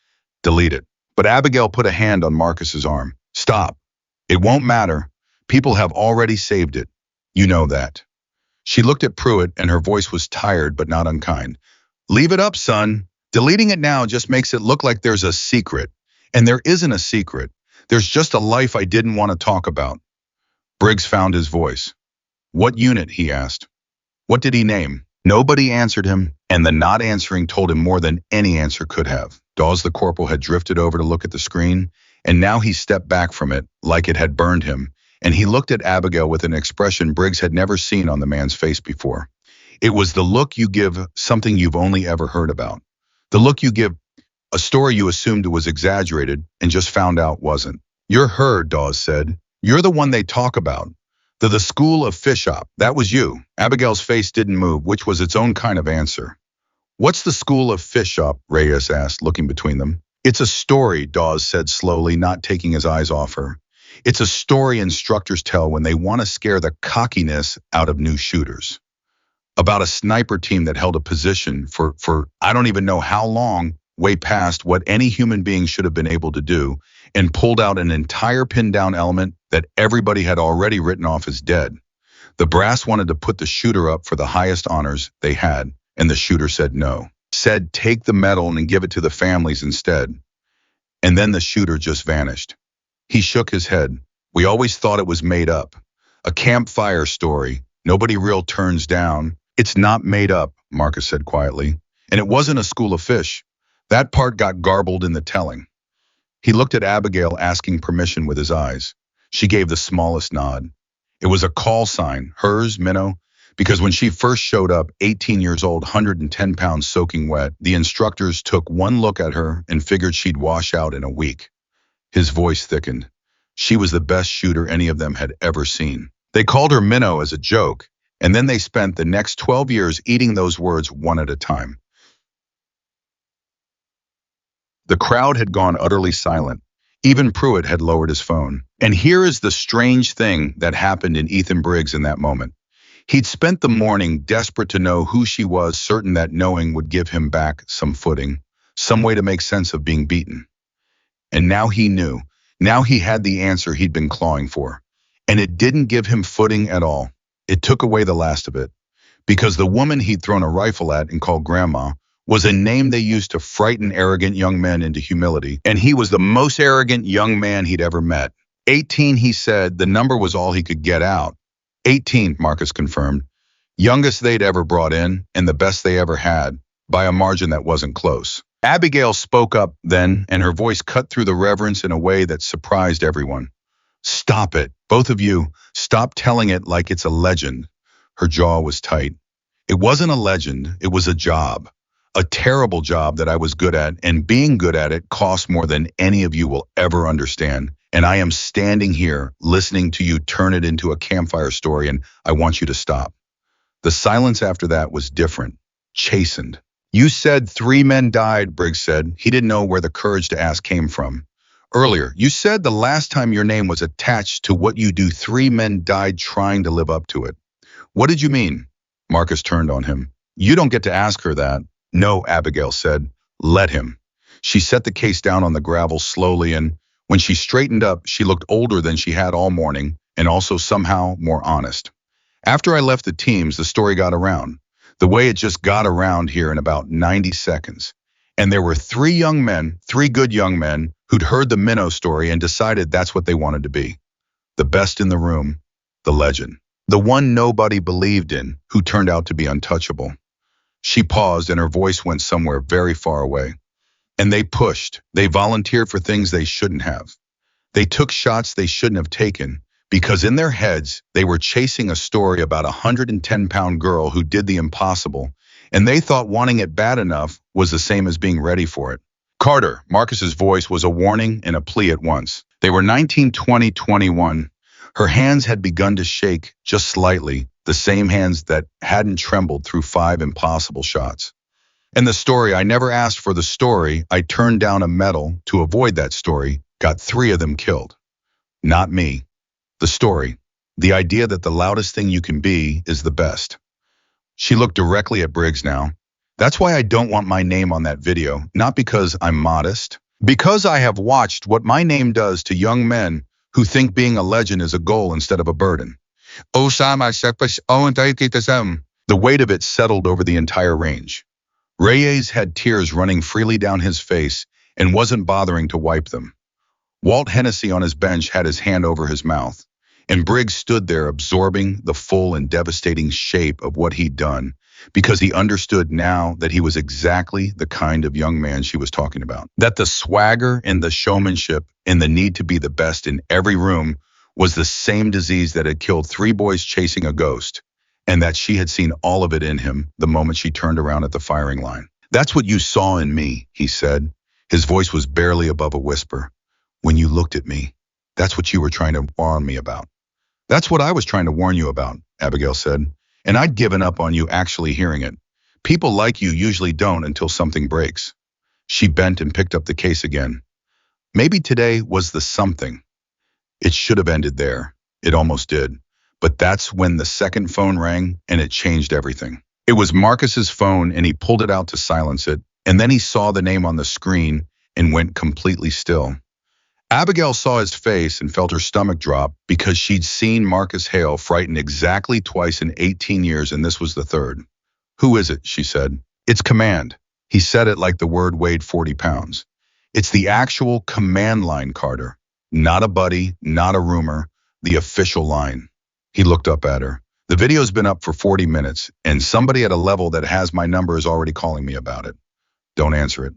Delete it. But Abigail put a hand on Marcus's arm. Stop. It won't matter. People have already saved it. You know that. She looked at Pruitt, and her voice was tired but not unkind. Leave it up, son. Deleting it now just makes it look like there's a secret. And there isn't a secret. There's just a life I didn't want to talk about. Briggs found his voice. What unit? He asked. What did he name? Nobody answered him, and the not answering told him more than any answer could have. Dawes the corporal had drifted over to look at the screen, and now he stepped back from it like it had burned him, and he looked at Abigail with an expression Briggs had never seen on the man's face before. It was the look you give something you've only ever heard about. The look you give a story you assumed was exaggerated and just found out wasn't. "You're her," Dawes said. "You're the one they talk about. The school of fish-op. That was you." Abigail's face didn't move, which was its own kind of answer. "What's the school of fish-op?" Reyes asked, looking between them. "It's a story," Dawes said slowly, not taking his eyes off her. "It's a story instructors tell when they want to scare the cockiness out of new shooters. About a sniper team that held a position for I don't even know how long, way past what any human being should have been able to do, and pulled out an entire pinned-down element that everybody had already written off as dead. The brass wanted to put the shooter up for the highest honors they had, and the shooter said no. Said take the medal and give it to the families instead. And then the shooter just vanished." He shook his head. "We always thought it was made up. A campfire story. Nobody real turns down." "It's not made up," Marcus said quietly. "And it wasn't a school of fish. That part got garbled in the telling." He looked at Abigail, asking permission with his eyes. She gave the smallest nod. It was a call sign, hers, Minnow, because when she first showed up, 18 years old, 110 pounds soaking wet, the instructors took one look at her and figured she'd wash out in a week. His voice thickened. She was the best shooter any of them had ever seen. They called her Minnow as a joke, and then they spent the next 12 years eating those words one at a time. The crowd had gone utterly silent. Even Pruitt had lowered his phone. And here is the strange thing that happened in Ethan Briggs in that moment. He'd spent the morning desperate to know who she was, certain that knowing would give him back some footing, some way to make sense of being beaten. And now he knew. Now he had the answer he'd been clawing for. And it didn't give him footing at all. It took away the last of it. Because the woman he'd thrown a rifle at and called Grandma was a name they used to frighten arrogant young men into humility, and he was the most arrogant young man he'd ever met. 18, he said. The number was all he could get out. 18, Marcus confirmed. Youngest they'd ever brought in, and the best they ever had, by a margin that wasn't close. Abigail spoke up then, and her voice cut through the reverence in a way that surprised everyone. "Stop it, both of you. Stop telling it like it's a legend." Her jaw was tight. "It wasn't a legend, it was a job. A terrible job that I was good at, and being good at it costs more than any of you will ever understand. And I am standing here, listening to you turn it into a campfire story, and I want you to stop." The silence after that was different, chastened. "You said 3 men died," Briggs said. He didn't know where the courage to ask came from. "Earlier, you said the last time your name was attached to what you do, 3 men died trying to live up to it. What did you mean?" Marcus turned on him. "You don't get to ask her that." "No," Abigail said. "Let him." She set the case down on the gravel slowly, and when she straightened up, she looked older than she had all morning, and also somehow more honest. "After I left the teams, the story got around. The way it just got around here in about 90 seconds. And there were 3 young men, 3 good young men, who'd heard the Minnow story and decided that's what they wanted to be. The best in the room, the legend. The one nobody believed in, who turned out to be untouchable." She paused, and her voice went somewhere very far away. "And they pushed. They volunteered for things they shouldn't have. They took shots they shouldn't have taken, because in their heads, they were chasing a story about a 110-pound girl who did the impossible, and they thought wanting it bad enough was the same as being ready for it." "Carter," Marcus's voice was a warning and a plea at once. They were 19, 20, 21. Her hands had begun to shake just slightly, the same hands that hadn't trembled through 5 impossible shots. "And the story, I never asked for the story. I turned down a medal to avoid that story, got 3 of them killed. Not me. The story. The idea that the loudest thing you can be is the best." She looked directly at Briggs now. "That's why I don't want my name on that video, not because I'm modest. Because I have watched what my name does to young men who think being a legend is a goal instead of a burden. The weight of it settled over the entire range. Reyes had tears running freely down his face and wasn't bothering to wipe them. Walt Hennessy on his bench had his hand over his mouth, and Briggs stood there absorbing the full and devastating shape of what he'd done, because he understood now that he was exactly the kind of young man she was talking about. That the swagger and the showmanship and the need to be the best in every room was the same disease that had killed 3 boys chasing a ghost, and that she had seen all of it in him the moment she turned around at the firing line. "That's what you saw in me," he said. His voice was barely above a whisper. "When you looked at me, that's what you were trying to warn me about." "That's what I was trying to warn you about," Abigail said. "And I'd given up on you actually hearing it. People like you usually don't until something breaks." She bent and picked up the case again. Maybe today was the something. It should have ended there. It almost did. But that's when the second phone rang, and it changed everything. It was Marcus's phone, and he pulled it out to silence it, and then he saw the name on the screen and went completely still. Abigail saw his face and felt her stomach drop because she'd seen Marcus Hale frightened exactly twice in 18 years, and this was the third. "Who is it?" she said. "It's command." He said it like the word weighed 40 pounds. "It's the actual command line, Carter. Not a buddy, not a rumor, the official line." He looked up at her. "The video's been up for 40 minutes, and somebody at a level that has my number is already calling me about it." "Don't answer it."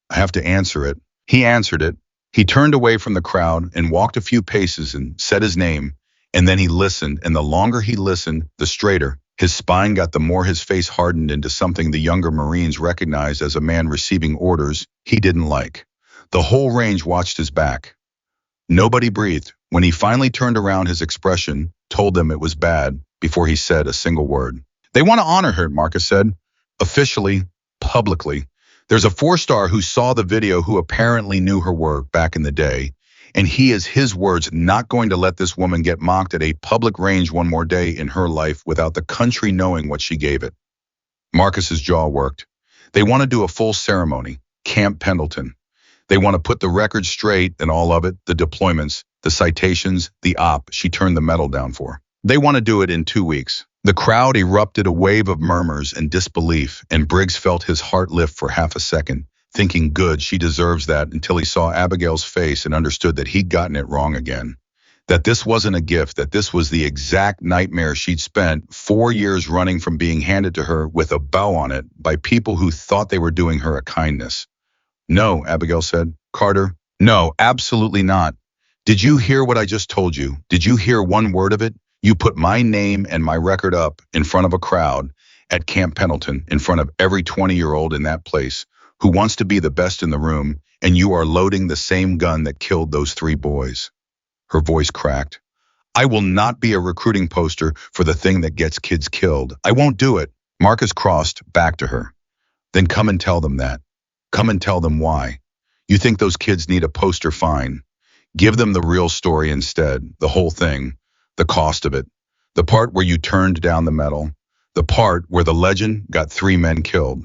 "I have to answer it." He answered it. He turned away from the crowd and walked a few paces and said his name, and then he listened, and the longer he listened, the straighter his spine got, the more his face hardened into something the younger Marines recognized as a man receiving orders he didn't like. The whole range watched his back. Nobody breathed. When he finally turned around, his expression told them it was bad before he said a single word. "They want to honor her," Marcus said. "Officially, publicly. There's a 4-star who saw the video who apparently knew her work back in the day, and he is, his words, not going to let this woman get mocked at a public range one more day in her life without the country knowing what she gave it." Marcus's jaw worked. "They want to do a full ceremony, Camp Pendleton. They want to put the record straight and all of it, the deployments, the citations, the op she turned the medal down for. They want to do it in 2 weeks." The crowd erupted a wave of murmurs and disbelief, and Briggs felt his heart lift for half a second, thinking, good, she deserves that, until he saw Abigail's face and understood that he'd gotten it wrong again. That this wasn't a gift, that this was the exact nightmare she'd spent 4 years running from being handed to her with a bow on it by people who thought they were doing her a kindness. "No," Abigail said. "Carter, no, absolutely not. Did you hear what I just told you? Did you hear one word of it? You put my name and my record up in front of a crowd at Camp Pendleton, in front of every 20-year-old in that place who wants to be the best in the room, and you are loading the same gun that killed those 3 boys. Her voice cracked. "I will not be a recruiting poster for the thing that gets kids killed. I won't do it." Marcus crossed back to her. "Then come and tell them that. Come and tell them why. You think those kids need a poster? Fine. Give them the real story instead, the whole thing. The cost of it, the part where you turned down the medal, the part where the legend got 3 men killed.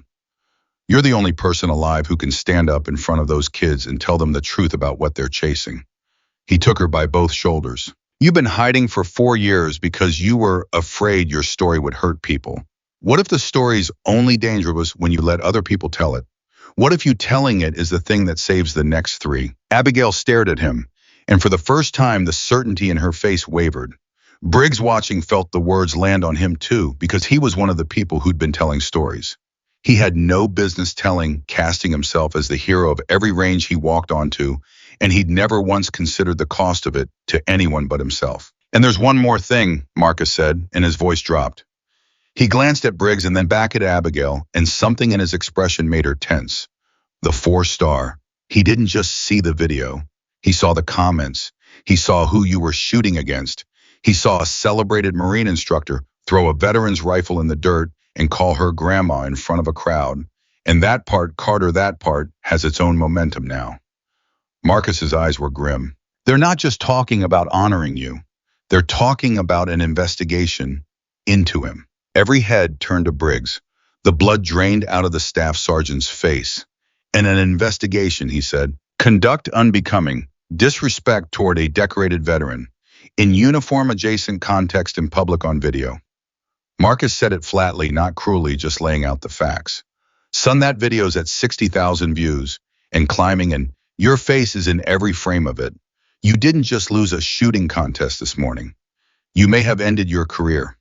You're the only person alive who can stand up in front of those kids and tell them the truth about what they're chasing." He took her by both shoulders. "You've been hiding for 4 years because you were afraid your story would hurt people. What if the story's only dangerous when you let other people tell it? What if you telling it is the thing that saves the next 3? Abigail stared at him, and for the first time the certainty in her face wavered. Briggs, watching, felt the words land on him too, because he was one of the people who'd been telling stories. He had no business casting himself as the hero of every range he walked onto, and he'd never once considered the cost of it to anyone but himself. "And there's one more thing," Marcus said, and his voice dropped. He glanced at Briggs and then back at Abigail, and something in his expression made her tense. The 4-star. He didn't just see the video. He saw the comments. He saw who you were shooting against. He saw a celebrated Marine instructor throw a veteran's rifle in the dirt and call her grandma in front of a crowd. And that part, Carter, that part has its own momentum now. Marcus's eyes were grim. "They're not just talking about honoring you. They're talking about an investigation into him." Every head turned to Briggs. The blood drained out of the staff sergeant's face. "And an investigation," he said. "Conduct unbecoming, disrespect toward a decorated veteran, in uniform adjacent context in public on video." Marcus said it flatly, not cruelly, just laying out the facts. "Son, that video's at 60,000 views and climbing, and your face is in every frame of it. You didn't just lose a shooting contest this morning. You may have ended your career."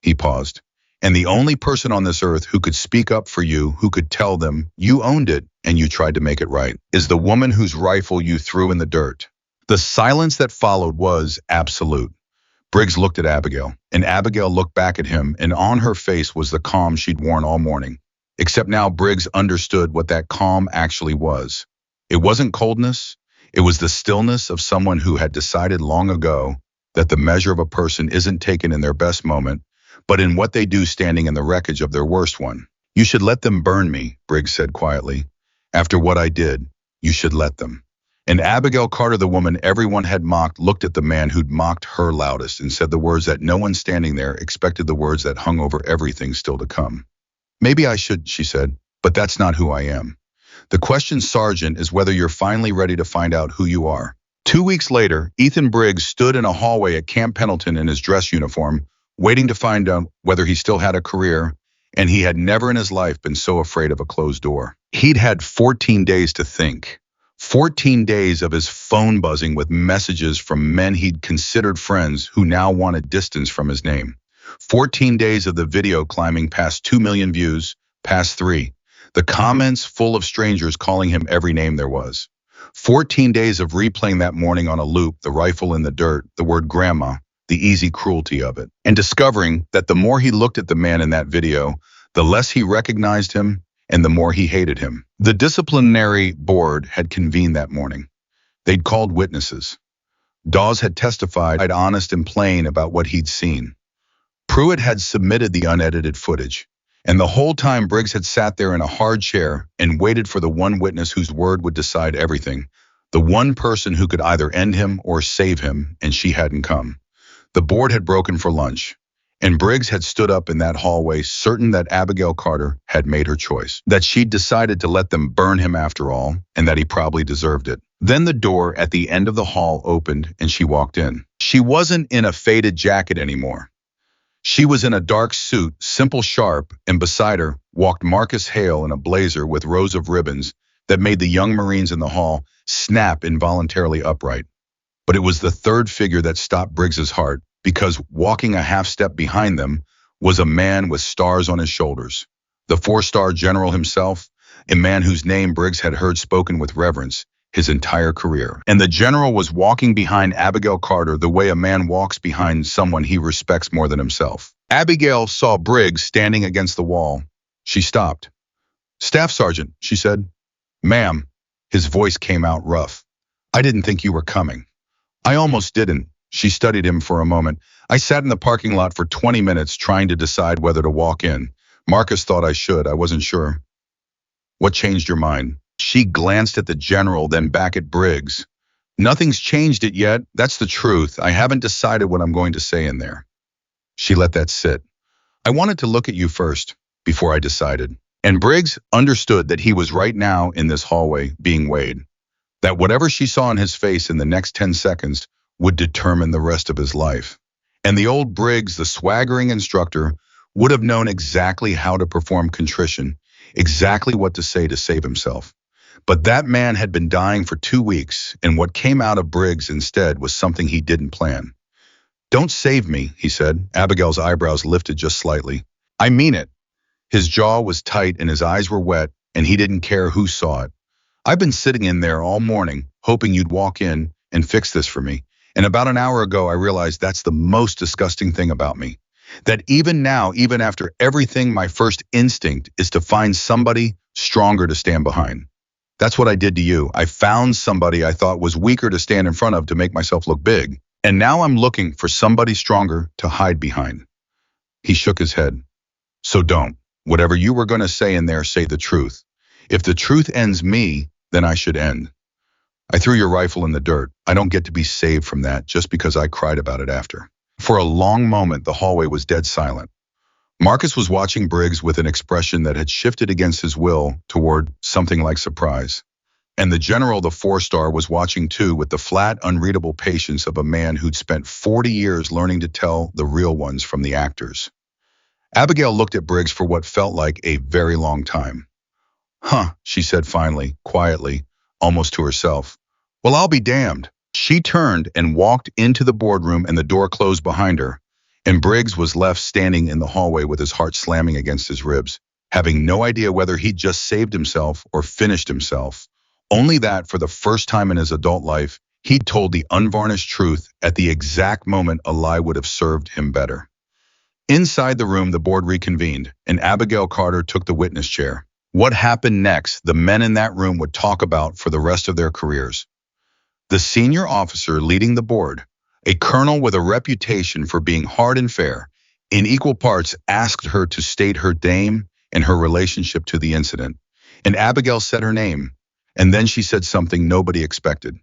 He paused. "And the only person on this earth who could speak up for you, who could tell them you owned it and you tried to make it right, is the woman whose rifle you threw in the dirt." The silence that followed was absolute. Briggs looked at Abigail, and Abigail looked back at him, and on her face was the calm she'd worn all morning. Except now Briggs understood what that calm actually was. It wasn't coldness, it was the stillness of someone who had decided long ago that the measure of a person isn't taken in their best moment, but in what they do standing in the wreckage of their worst one. You should let them burn me, Briggs said quietly. After what I did, you should let them. And Abigail Carter, the woman everyone had mocked, looked at the man who'd mocked her loudest and said the words that no one standing there expected, the words that hung over everything still to come. Maybe I should, she said, but that's not who I am. The question, Sergeant, is whether you're finally ready to find out who you are. 2 weeks later, Ethan Briggs stood in a hallway at Camp Pendleton in his dress uniform, waiting to find out whether he still had a career, and he had never in his life been so afraid of a closed door. He'd had 14 days to think. 14 days of his phone buzzing with messages from men he'd considered friends who now wanted distance from his name. 14 days of the video climbing past 2 million views, past 3. The comments full of strangers calling him every name there was. 14 days of replaying that morning on a loop, the rifle in the dirt, the word grandma, the easy cruelty of it. And discovering that the more he looked at the man in that video, the less he recognized him and the more he hated him. The disciplinary board had convened that morning. They'd called witnesses. Dawes had testified honest and plain about what he'd seen. Pruitt had submitted the unedited footage. And the whole time Briggs had sat there in a hard chair and waited for the one witness whose word would decide everything. The one person who could either end him or save him, and she hadn't come. The board had broken for lunch. And Briggs had stood up in that hallway, certain that Abigail Carter had made her choice, that she'd decided to let them burn him after all, and that he probably deserved it. Then the door at the end of the hall opened and she walked in. She wasn't in a faded jacket anymore. She was in a dark suit, simple, sharp, and beside her walked Marcus Hale in a blazer with rows of ribbons that made the young Marines in the hall snap involuntarily upright. But it was the third figure that stopped Briggs's heart, because walking a half step behind them was a man with stars on his shoulders. The 4-star general himself, a man whose name Briggs had heard spoken with reverence his entire career. And the general was walking behind Abigail Carter the way a man walks behind someone he respects more than himself. Abigail saw Briggs standing against the wall. She stopped. "Staff Sergeant," she said. "Ma'am." His voice came out rough. "I didn't think you were coming." "I almost didn't." She studied him for a moment. "I sat in the parking lot for 20 minutes trying to decide whether to walk in. Marcus thought I should. I wasn't sure." "What changed your mind?" She glanced at the general, then back at Briggs. "Nothing's changed it yet. That's the truth. I haven't decided what I'm going to say in there." She let that sit. "I wanted to look at you first, before I decided." And Briggs understood that he was right now in this hallway being weighed. That whatever she saw in his face in the next 10 seconds would determine the rest of his life. And the old Briggs, the swaggering instructor, would have known exactly how to perform contrition, exactly what to say to save himself. But that man had been dying for 2 weeks, and what came out of Briggs instead was something he didn't plan. "Don't save me," he said. Abigail's eyebrows lifted just slightly. "I mean it." His jaw was tight and his eyes were wet, and he didn't care who saw it. "I've been sitting in there all morning, hoping you'd walk in and fix this for me. And about an hour ago, I realized that's the most disgusting thing about me. That even now, even after everything, my first instinct is to find somebody stronger to stand behind. That's what I did to you. I found somebody I thought was weaker to stand in front of to make myself look big. And now I'm looking for somebody stronger to hide behind." He shook his head. "So don't. Whatever you were going to say in there, say the truth. If the truth ends me, then I should end. I threw your rifle in the dirt. I don't get to be saved from that just because I cried about it after." For a long moment, the hallway was dead silent. Marcus was watching Briggs with an expression that had shifted against his will toward something like surprise. And the general, the 4-star, was watching too, with the flat, unreadable patience of a man who'd spent 40 years learning to tell the real ones from the actors. Abigail looked at Briggs for what felt like a very long time. "Huh," she said finally, quietly, almost to herself. "Well, I'll be damned." She turned and walked into the boardroom, and the door closed behind her, and Briggs was left standing in the hallway with his heart slamming against his ribs, having no idea whether he'd just saved himself or finished himself, only that for the first time in his adult life, He told the unvarnished truth at the exact moment a lie would have served him better. Inside the room, the board reconvened, and Abigail Carter took the witness chair. What happened next, the men in that room would talk about for the rest of their careers. The senior officer leading the board, a colonel with a reputation for being hard and fair, in equal parts asked her to state her name and her relationship to the incident. And Abigail said her name, and then she said something nobody expected.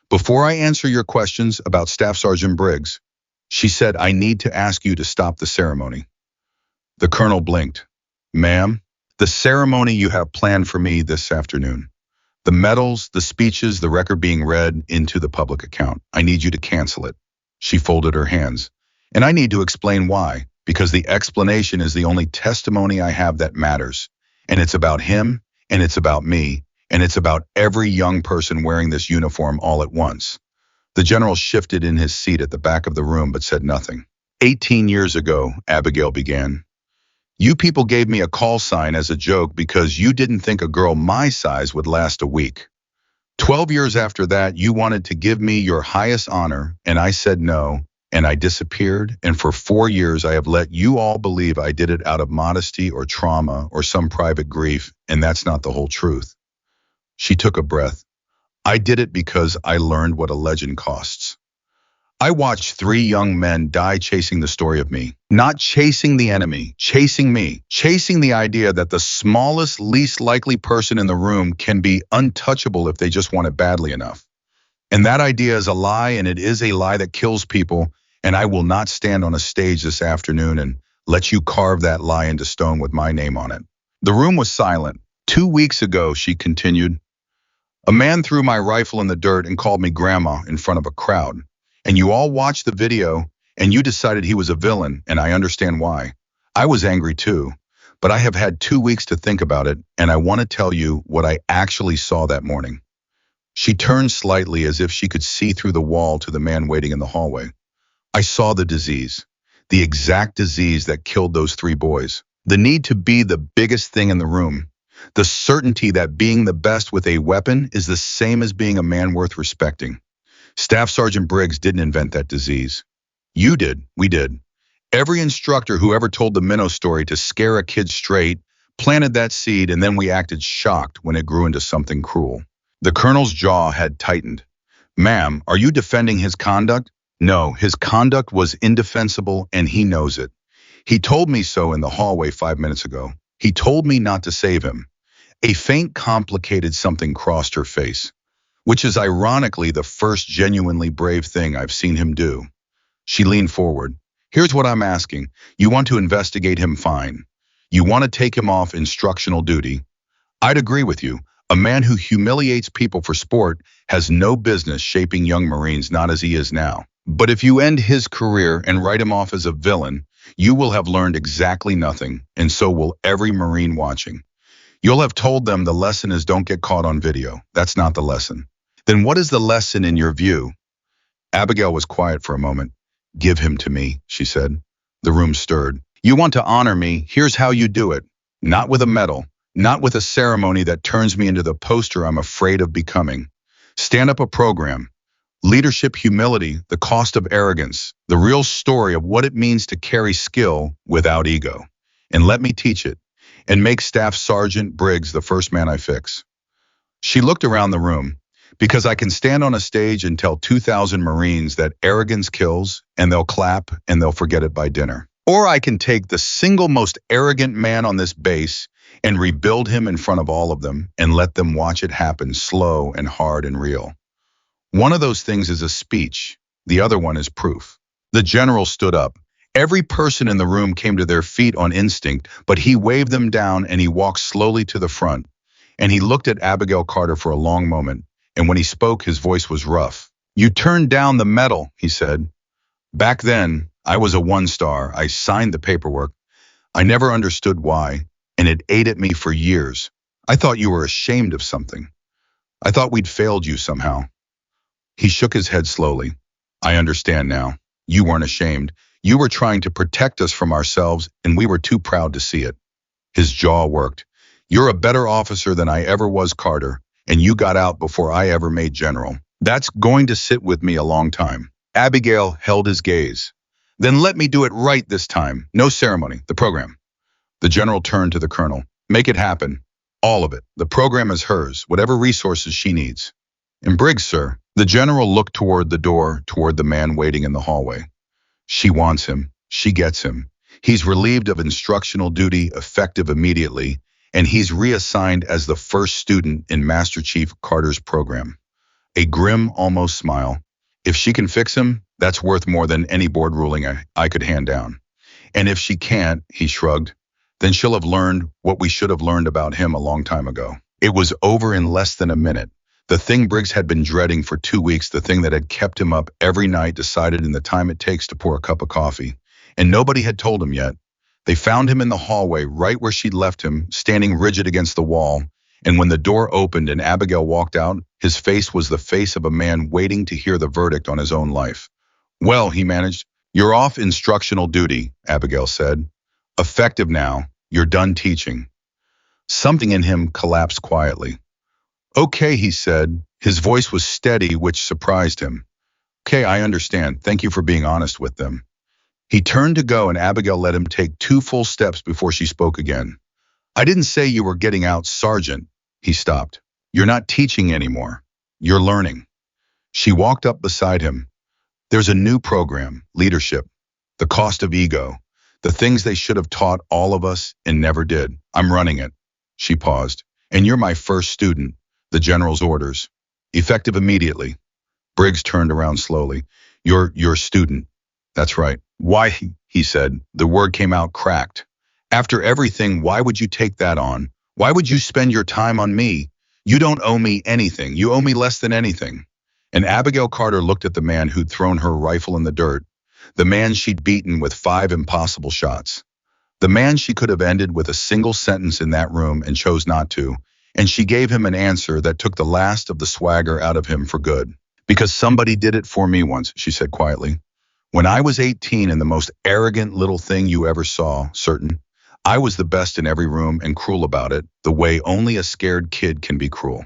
Before I answer your questions about Staff Sergeant Briggs, she said, I need to ask you to stop the ceremony. The colonel blinked. Ma'am, the ceremony you have planned for me this afternoon. The medals, the speeches, the record being read into the public account. I need you to cancel it. She folded her hands. And I need to explain why, because the explanation is the only testimony I have that matters. And it's about him, and it's about me, and it's about every young person wearing this uniform all at once. The general shifted in his seat at the back of the room but said nothing. 18 years ago, Abigail began. You people gave me a call sign as a joke because you didn't think a girl my size would last a week. 12 years after that, you wanted to give me your highest honor, and I said no, and I disappeared, and for 4 years I have let you all believe I did it out of modesty or trauma or some private grief, and that's not the whole truth. She took a breath. I did it because I learned what a legend costs. I watched 3 young men die chasing the story of me. Not chasing the enemy, chasing me. Chasing the idea that the smallest, least likely person in the room can be untouchable if they just want it badly enough. And that idea is a lie, and it is a lie that kills people, and I will not stand on a stage this afternoon and let you carve that lie into stone with my name on it. The room was silent. 2 weeks ago, she continued, a man threw my rifle in the dirt and called me grandma in front of a crowd. And you all watched the video, and you decided he was a villain, and I understand why. I was angry too, but I have had 2 weeks to think about it, and I want to tell you what I actually saw that morning. She turned slightly as if she could see through the wall to the man waiting in the hallway. I saw the disease, the exact disease that killed those 3 boys. The need to be the biggest thing in the room. The certainty that being the best with a weapon is the same as being a man worth respecting. Staff Sergeant Briggs didn't invent that disease. You did. We did. Every instructor who ever told the minnow story to scare a kid straight planted that seed, and then we acted shocked when it grew into something cruel. The colonel's jaw had tightened. Ma'am, are you defending his conduct? No, his conduct was indefensible, and he knows it. He told me so in the hallway 5 minutes ago. He told me not to save him. A faint, complicated something crossed her face, which is ironically the first genuinely brave thing I've seen him do. She leaned forward. Here's what I'm asking. You want to investigate him, fine. You want to take him off instructional duty. I'd agree with you. A man who humiliates people for sport has no business shaping young Marines, not as he is now. But if you end his career and write him off as a villain, you will have learned exactly nothing, and so will every Marine watching. You'll have told them the lesson is don't get caught on video. That's not the lesson. Then what is the lesson in your view? Abigail was quiet for a moment. Give him to me, she said. The room stirred. You want to honor me, here's how you do it. Not with a medal, not with a ceremony that turns me into the poster I'm afraid of becoming. Stand up a program. Leadership humility, the cost of arrogance, the real story of what it means to carry skill without ego. And let me teach it, and make Staff Sergeant Briggs the first man I fix. She looked around the room. Because I can stand on a stage and tell 2,000 Marines that arrogance kills, and they'll clap, and they'll forget it by dinner. Or I can take the single most arrogant man on this base and rebuild him in front of all of them and let them watch it happen slow and hard and real. One of those things is a speech. The other one is proof. The general stood up. Every person in the room came to their feet on instinct, but he waved them down and he walked slowly to the front. And he looked at Abigail Carter for a long moment, and when he spoke, his voice was rough. You turned down the medal, he said. Back then, I was a 1-star. I signed the paperwork. I never understood why, and it ate at me for years. I thought you were ashamed of something. I thought we'd failed you somehow. He shook his head slowly. I understand now. You weren't ashamed. You were trying to protect us from ourselves, and we were too proud to see it. His jaw worked. You're a better officer than I ever was, Carter, and you got out before I ever made general. That's going to sit with me a long time. Abigail held his gaze. Then let me do it right this time. No ceremony. The program. The general turned to the colonel. Make it happen. All of it. The program is hers, whatever resources she needs. And Briggs, sir. The general looked toward the door, toward the man waiting in the hallway. She wants him. She gets him. He's relieved of instructional duty, effective immediately, and he's reassigned as the first student in Master Chief Carter's program. A grim, almost smile. If she can fix him, that's worth more than any board ruling I could hand down. And if she can't, he shrugged, then she'll have learned what we should have learned about him a long time ago. It was over in less than a minute. The thing Briggs had been dreading for 2 weeks, the thing that had kept him up every night, decided in the time it takes to pour a cup of coffee. And nobody had told him yet. They found him in the hallway, right where she'd left him, standing rigid against the wall. And when the door opened and Abigail walked out, his face was the face of a man waiting to hear the verdict on his own life. Well, he managed. You're off instructional duty, Abigail said. Effective now. You're done teaching. Something in him collapsed quietly. Okay, he said. His voice was steady, which surprised him. Okay, I understand. Thank you for being honest with them. He turned to go and Abigail let him take 2 full steps before she spoke again. I didn't say you were getting out, Sergeant. He stopped. You're not teaching anymore. You're learning. She walked up beside him. There's a new program, leadership, the cost of ego, the things they should have taught all of us and never did. I'm running it. She paused. And you're my first student, the general's orders. Effective immediately. Briggs turned around slowly. You're student. That's right. Why, he said. The word came out cracked. After everything, why would you take that on? Why would you spend your time on me? You don't owe me anything. You owe me less than anything. And Abigail Carter looked at the man who'd thrown her rifle in the dirt, the man she'd beaten with 5 impossible shots, the man she could have ended with a single sentence in that room and chose not to, and she gave him an answer that took the last of the swagger out of him for good. Because somebody did it for me once, she said quietly. When I was 18 and the most arrogant little thing you ever saw, certain, I was the best in every room and cruel about it, the way only a scared kid can be cruel.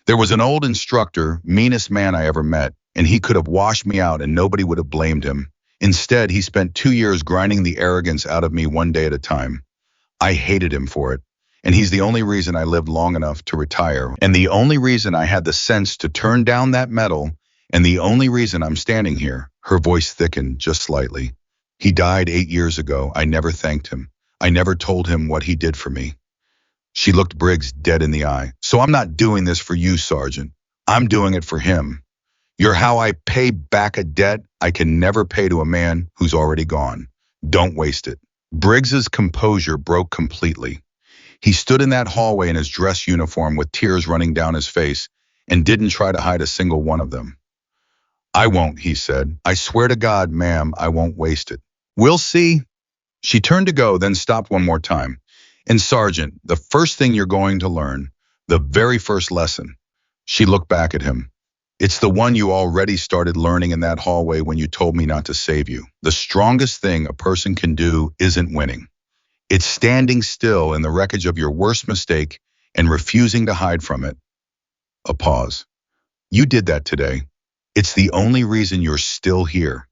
There was an old instructor, meanest man I ever met, and he could have washed me out and nobody would have blamed him. Instead, he spent 2 years grinding the arrogance out of me one day at a time. I hated him for it, and he's the only reason I lived long enough to retire, and the only reason I had the sense to turn down that medal, and the only reason I'm standing here. Her voice thickened just slightly. He died 8 years ago. I never thanked him. I never told him what he did for me. She looked Briggs dead in the eye. So I'm not doing this for you, Sergeant. I'm doing it for him. You're how I pay back a debt I can never pay to a man who's already gone. Don't waste it. Briggs's composure broke completely. He stood in that hallway in his dress uniform with tears running down his face and didn't try to hide a single one of them. I won't, he said. I swear to God, ma'am, I won't waste it. We'll see. She turned to go, then stopped one more time. And Sergeant, the first thing you're going to learn, the very first lesson. She looked back at him. It's the one you already started learning in that hallway when you told me not to save you. The strongest thing a person can do isn't winning. It's standing still in the wreckage of your worst mistake and refusing to hide from it. A pause. You did that today. It's the only reason you're still here.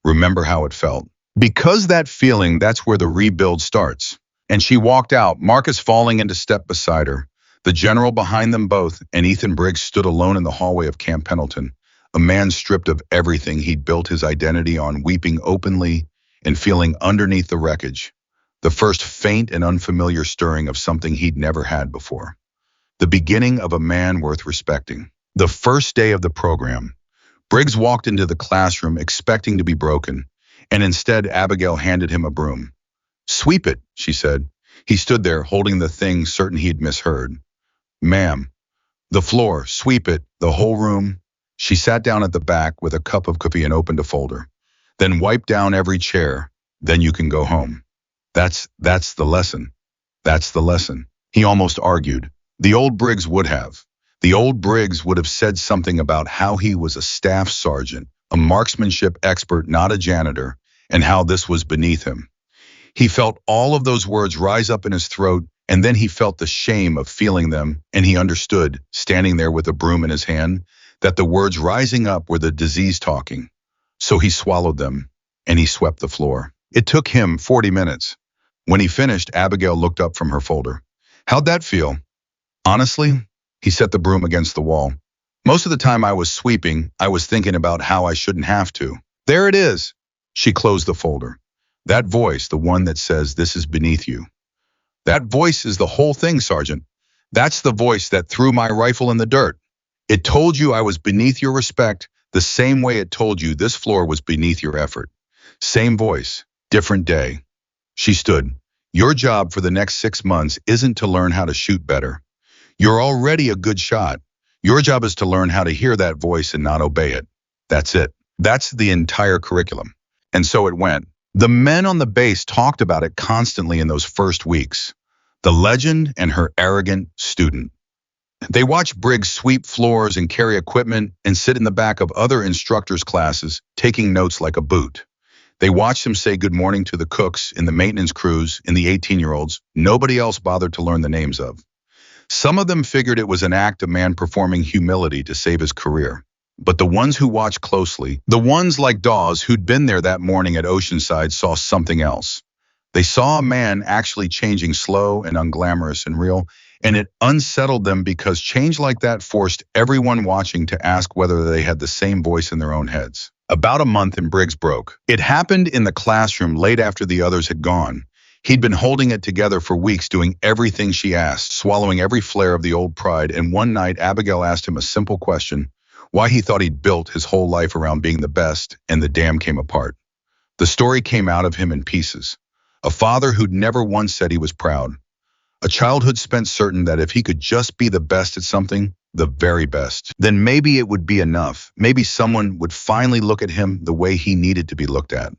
Remember how it felt. Because that feeling, that's where the rebuild starts. And she walked out, Marcus falling into step beside her. The general behind them both, and Ethan Briggs stood alone in the hallway of Camp Pendleton, a man stripped of everything he'd built his identity on, weeping openly and feeling underneath the wreckage, the first faint and unfamiliar stirring of something he'd never had before. The beginning of a man worth respecting. The first day of the program. Briggs walked into the classroom expecting to be broken, and instead Abigail handed him a broom. Sweep it, she said. He stood there holding the thing, certain he'd misheard. Ma'am. The floor, sweep it, the whole room. She sat down at the back with a cup of coffee and opened a folder. Then wipe down every chair, then you can go home. That's the lesson. That's the lesson. He almost argued. The old Briggs would have. The old Briggs would have said something about how he was a staff sergeant, a marksmanship expert, not a janitor, and how this was beneath him. He felt all of those words rise up in his throat, and then he felt the shame of feeling them, and he understood, standing there with a broom in his hand, that the words rising up were the disease talking. So he swallowed them, and he swept the floor. It took him 40 minutes. When he finished, Abigail looked up from her folder. How'd that feel? Honestly, he set the broom against the wall. Most of the time I was sweeping, I was thinking about how I shouldn't have to. There it is. She closed the folder. That voice, the one that says this is beneath you. That voice is the whole thing, Sergeant. That's the voice that threw my rifle in the dirt. It told you I was beneath your respect the same way it told you this floor was beneath your effort. Same voice, different day. She stood. Your job for the next 6 months isn't to learn how to shoot better. You're already a good shot. Your job is to learn how to hear that voice and not obey it. That's it. That's the entire curriculum. And so it went. The men on the base talked about it constantly in those first weeks. The legend and her arrogant student. They watched Briggs sweep floors and carry equipment and sit in the back of other instructors' classes, taking notes like a boot. They watched him say good morning to the cooks in the maintenance crews and the 18-year-olds nobody else bothered to learn the names of. Some of them figured it was an act of man performing humility to save his career. But the ones who watched closely, the ones like Dawes who'd been there that morning at Oceanside, saw something else. They saw a man actually changing slow and unglamorous and real, and it unsettled them because change like that forced everyone watching to ask whether they had the same voice in their own heads. About a month and Briggs broke. It happened in the classroom late after the others had gone. He'd been holding it together for weeks, doing everything she asked, swallowing every flare of the old pride, and one night Abigail asked him a simple question, why he thought he'd built his whole life around being the best, and the dam came apart. The story came out of him in pieces. A father who'd never once said he was proud. A childhood spent certain that if he could just be the best at something, the very best, then maybe it would be enough. Maybe someone would finally look at him the way he needed to be looked at.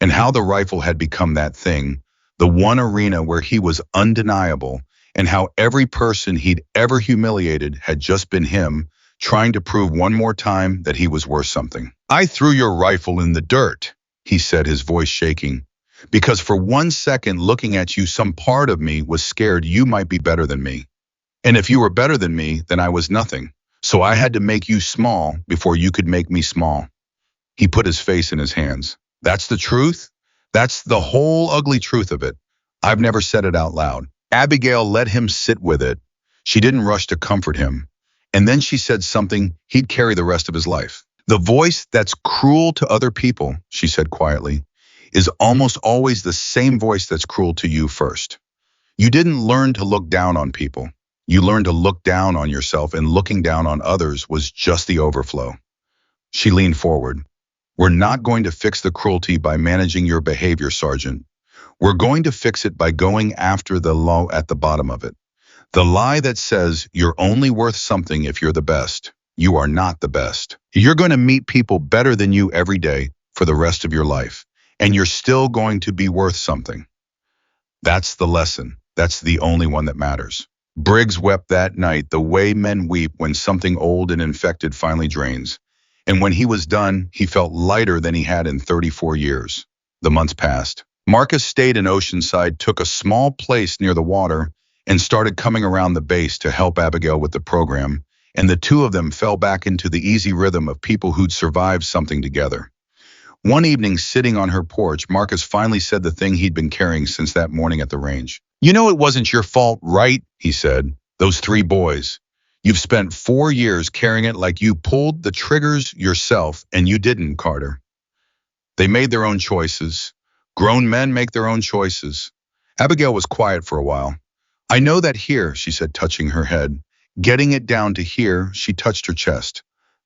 And how the rifle had become that thing, the one arena where he was undeniable, and how every person he'd ever humiliated had just been him, trying to prove one more time that he was worth something. I threw your rifle in the dirt, he said, his voice shaking, because for 1 second looking at you, some part of me was scared you might be better than me. And if you were better than me, then I was nothing. So I had to make you small before you could make me small. He put his face in his hands. That's the truth? That's the whole ugly truth of it. I've never said it out loud. Abigail let him sit with it. She didn't rush to comfort him. And then she said something he'd carry the rest of his life. The voice that's cruel to other people, she said quietly, is almost always the same voice that's cruel to you first. You didn't learn to look down on people. You learned to look down on yourself, and looking down on others was just the overflow. She leaned forward. We're not going to fix the cruelty by managing your behavior, Sergeant. We're going to fix it by going after the lie at the bottom of it. The lie that says you're only worth something if you're the best. You are not the best. You're going to meet people better than you every day for the rest of your life, and you're still going to be worth something. That's the lesson. That's the only one that matters. Briggs wept that night the way men weep when something old and infected finally drains. And when he was done, he felt lighter than he had in 34 years. The months passed. Marcus stayed in Oceanside, took a small place near the water, and started coming around the base to help Abigail with the program, and the two of them fell back into the easy rhythm of people who'd survived something together. One evening, sitting on her porch, Marcus finally said the thing he'd been carrying since that morning at the range. You know it wasn't your fault, right? He said. Those 3 boys. You've spent 4 years carrying it like you pulled the triggers yourself, and you didn't, Carter. They made their own choices. Grown men make their own choices. Abigail was quiet for a while. I know that here, she said, touching her head. Getting it down to here, she touched her chest.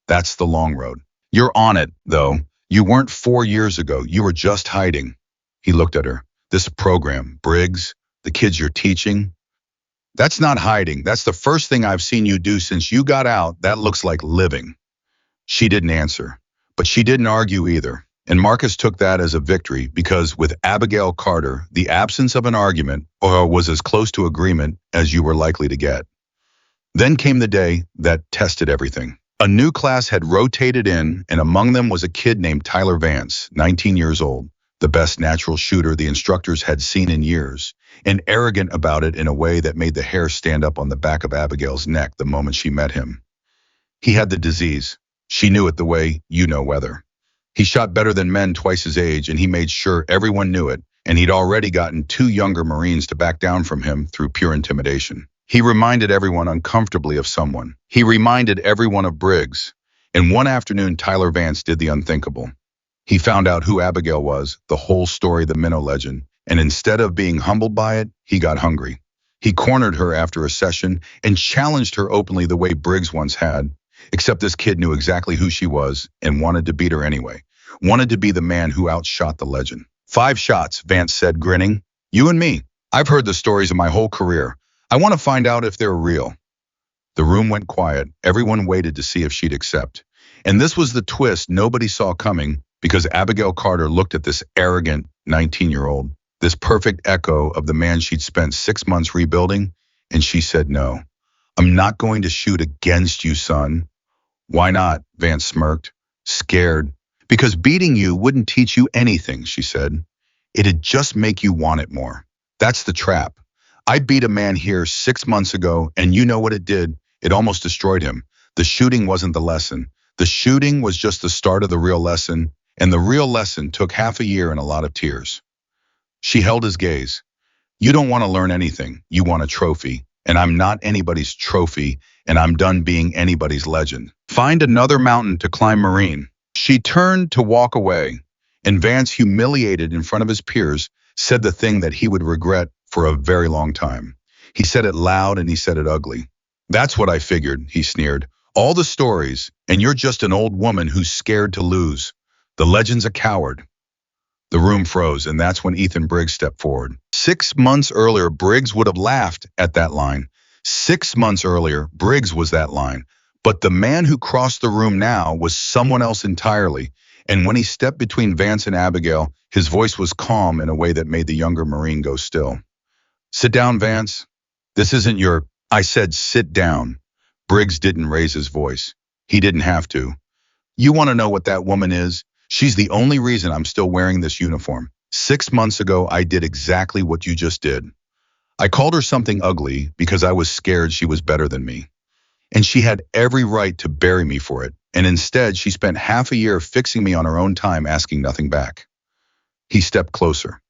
That's the long road. You're on it, though. You weren't 4 years ago. You were just hiding. He looked at her. This program, Briggs, the kids you're teaching, that's not hiding. That's the first thing I've seen you do since you got out. That looks like living. She didn't answer, but she didn't argue either. And Marcus took that as a victory because with Abigail Carter, the absence of an argument was as close to agreement as you were likely to get. Then came the day that tested everything. A new class had rotated in, and among them was a kid named Tyler Vance, 19 years old, the best natural shooter the instructors had seen in years, and arrogant about it in a way that made the hair stand up on the back of Abigail's neck the moment she met him. He had the disease. She knew it the way you know weather. He shot better than men twice his age, and he made sure everyone knew it, and he'd already gotten two younger Marines to back down from him through pure intimidation. He reminded everyone uncomfortably of someone. He reminded everyone of Briggs. And one afternoon, Tyler Vance did the unthinkable. He found out who Abigail was, the whole story, the minnow legend, and instead of being humbled by it, he got hungry. He cornered her after a session and challenged her openly the way Briggs once had, except this kid knew exactly who she was and wanted to beat her anyway. Wanted to be the man who outshot the legend. 5 shots, Vance said, grinning. You and me. I've heard the stories of my whole career. I want to find out if they're real. The room went quiet. Everyone waited to see if she'd accept. And this was the twist nobody saw coming, because Abigail Carter looked at this arrogant 19-year-old, this perfect echo of the man she'd spent 6 months rebuilding, and she said no. I'm not going to shoot against you, son. Why not? Vance smirked, scared. Because beating you wouldn't teach you anything, she said. It'd just make you want it more. That's the trap. I beat a man here 6 months ago, and you know what it did? It almost destroyed him. The shooting wasn't the lesson. The shooting was just the start of the real lesson, and the real lesson took half a year and a lot of tears. She held his gaze. You don't want to learn anything. You want a trophy, and I'm not anybody's trophy, and I'm done being anybody's legend. Find another mountain to climb, Marine. She turned to walk away, and Vance, humiliated in front of his peers, said the thing that he would regret for a very long time. He said it loud and he said it ugly. That's what I figured, he sneered. All the stories, and you're just an old woman who's scared to lose. The legend's a coward. The room froze, and that's when Ethan Briggs stepped forward. 6 months earlier, Briggs would have laughed at that line. 6 months earlier, Briggs was that line. But the man who crossed the room now was someone else entirely, and when he stepped between Vance and Abigail, his voice was calm in a way that made the younger Marine go still. Sit down, Vance. This isn't your... I said sit down. Briggs didn't raise his voice. He didn't have to. You want to know what that woman is? She's the only reason I'm still wearing this uniform. 6 months ago, I did exactly what you just did. I called her something ugly because I was scared she was better than me. And she had every right to bury me for it, and instead she spent half a year fixing me on her own time, asking nothing back. He stepped closer.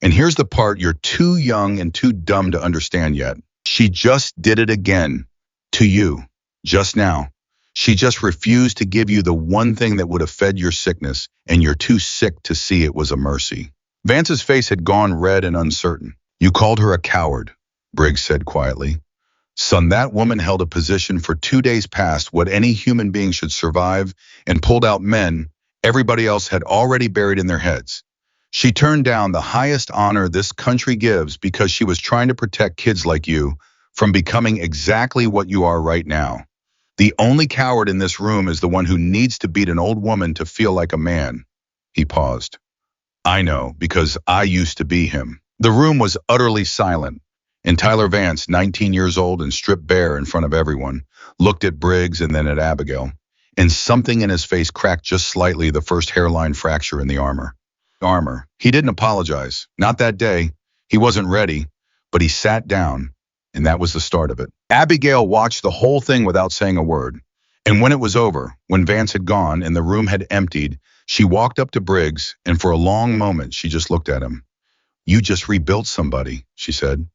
And here's the part you're too young and too dumb to understand yet. She just did it again. To you. Just now. She just refused to give you the one thing that would have fed your sickness, and you're too sick to see it was a mercy. Vance's face had gone red and uncertain. You called her a coward, Briggs said quietly. Son, that woman held a position for 2 days past what any human being should survive and pulled out men everybody else had already buried in their heads. She turned down the highest honor this country gives because she was trying to protect kids like you from becoming exactly what you are right now. The only coward in this room is the one who needs to beat an old woman to feel like a man. He paused. I know, because I used to be him. The room was utterly silent. And Tyler Vance, 19 years old and stripped bare in front of everyone, looked at Briggs and then at Abigail. And something in his face cracked just slightly, the first hairline fracture in the armor. He didn't apologize. Not that day. He wasn't ready. But he sat down, and that was the start of it. Abigail watched the whole thing without saying a word. And when it was over, when Vance had gone and the room had emptied, she walked up to Briggs, and for a long moment she just looked at him. You just rebuilt somebody, she said.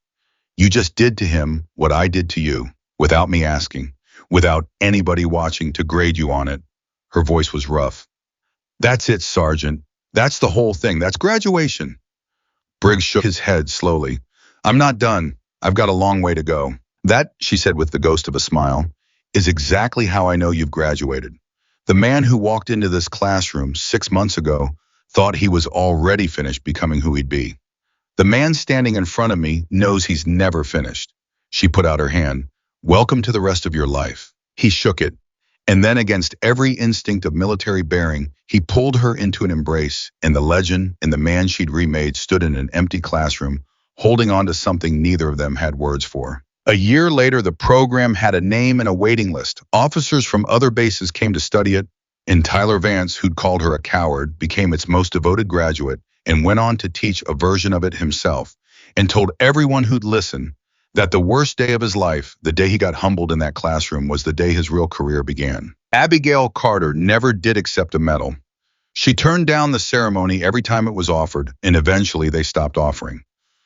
You just did to him what I did to you, without me asking, without anybody watching to grade you on it. Her voice was rough. That's it, Sergeant. That's the whole thing. That's graduation. Briggs shook his head slowly. I'm not done. I've got a long way to go. That, she said with the ghost of a smile, is exactly how I know you've graduated. The man who walked into this classroom 6 months ago thought he was already finished becoming who he'd be. The man standing in front of me knows he's never finished. She put out her hand. Welcome to the rest of your life. He shook it. And then, against every instinct of military bearing, he pulled her into an embrace, and the legend and the man she'd remade stood in an empty classroom, holding on to something neither of them had words for. A year later, the program had a name and a waiting list. Officers from other bases came to study it, and Tyler Vance, who'd called her a coward, became its most devoted graduate and went on to teach a version of it himself, and told everyone who'd listen that the worst day of his life, the day he got humbled in that classroom, was the day his real career began. Abigail Carter never did accept a medal. She turned down the ceremony every time it was offered, and eventually they stopped offering.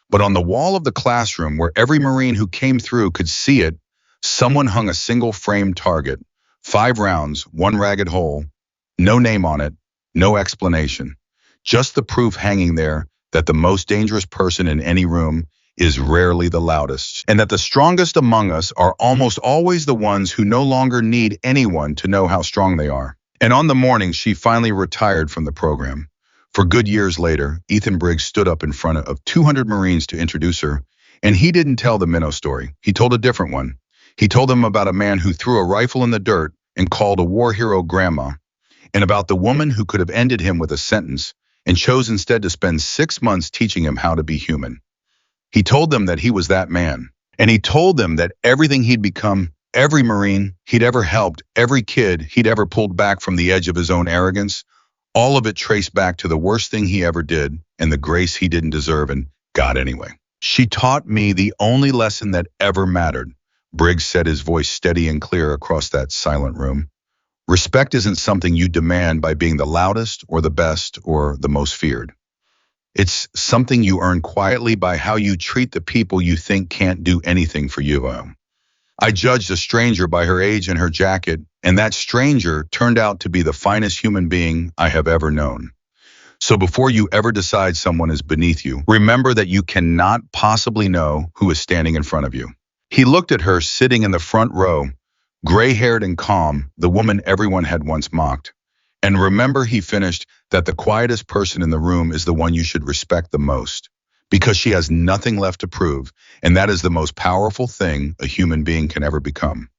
But on the wall of the classroom, where every Marine who came through could see it, someone hung a single framed target, 5 rounds, 1 ragged hole, no name on it, no explanation. Just the proof hanging there that the most dangerous person in any room is rarely the loudest, and that the strongest among us are almost always the ones who no longer need anyone to know how strong they are. And on the morning she finally retired from the program, for good years later, Ethan Briggs stood up in front of 200 Marines to introduce her, and he didn't tell the minnow story. He told a different one. He told them about a man who threw a rifle in the dirt and called a war hero grandma, and about the woman who could have ended him with a sentence and chose instead to spend 6 months teaching him how to be human. He told them that he was that man, and he told them that everything he'd become, every Marine he'd ever helped, every kid he'd ever pulled back from the edge of his own arrogance, all of it traced back to the worst thing he ever did and the grace he didn't deserve and got anyway. She taught me the only lesson that ever mattered, Briggs said, his voice steady and clear across that silent room. Respect isn't something you demand by being the loudest or the best or the most feared. It's something you earn quietly by how you treat the people you think can't do anything for you. I judged a stranger by her age and her jacket, and that stranger turned out to be the finest human being I have ever known. So before you ever decide someone is beneath you, remember that you cannot possibly know who is standing in front of you. He looked at her sitting in the front row, gray-haired and calm, the woman everyone had once mocked. And remember, he finished, that the quietest person in the room is the one you should respect the most, because she has nothing left to prove, and that is the most powerful thing a human being can ever become.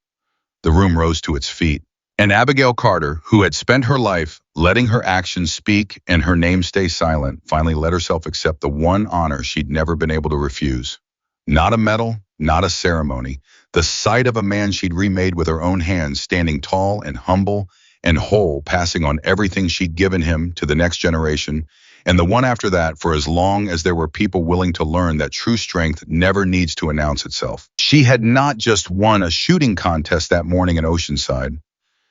The room rose to its feet, and Abigail Carter, who had spent her life letting her actions speak and her name stay silent, finally let herself accept the one honor she'd never been able to refuse. Not a medal, not a ceremony, the sight of a man she'd remade with her own hands, standing tall and humble and whole, passing on everything she'd given him to the next generation, and the one after that, for as long as there were people willing to learn that true strength never needs to announce itself. She had not just won a shooting contest that morning in Oceanside.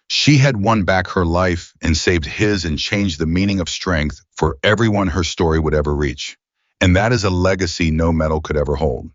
She had won back her life and saved his and changed the meaning of strength for everyone her story would ever reach. And that is a legacy no medal could ever hold.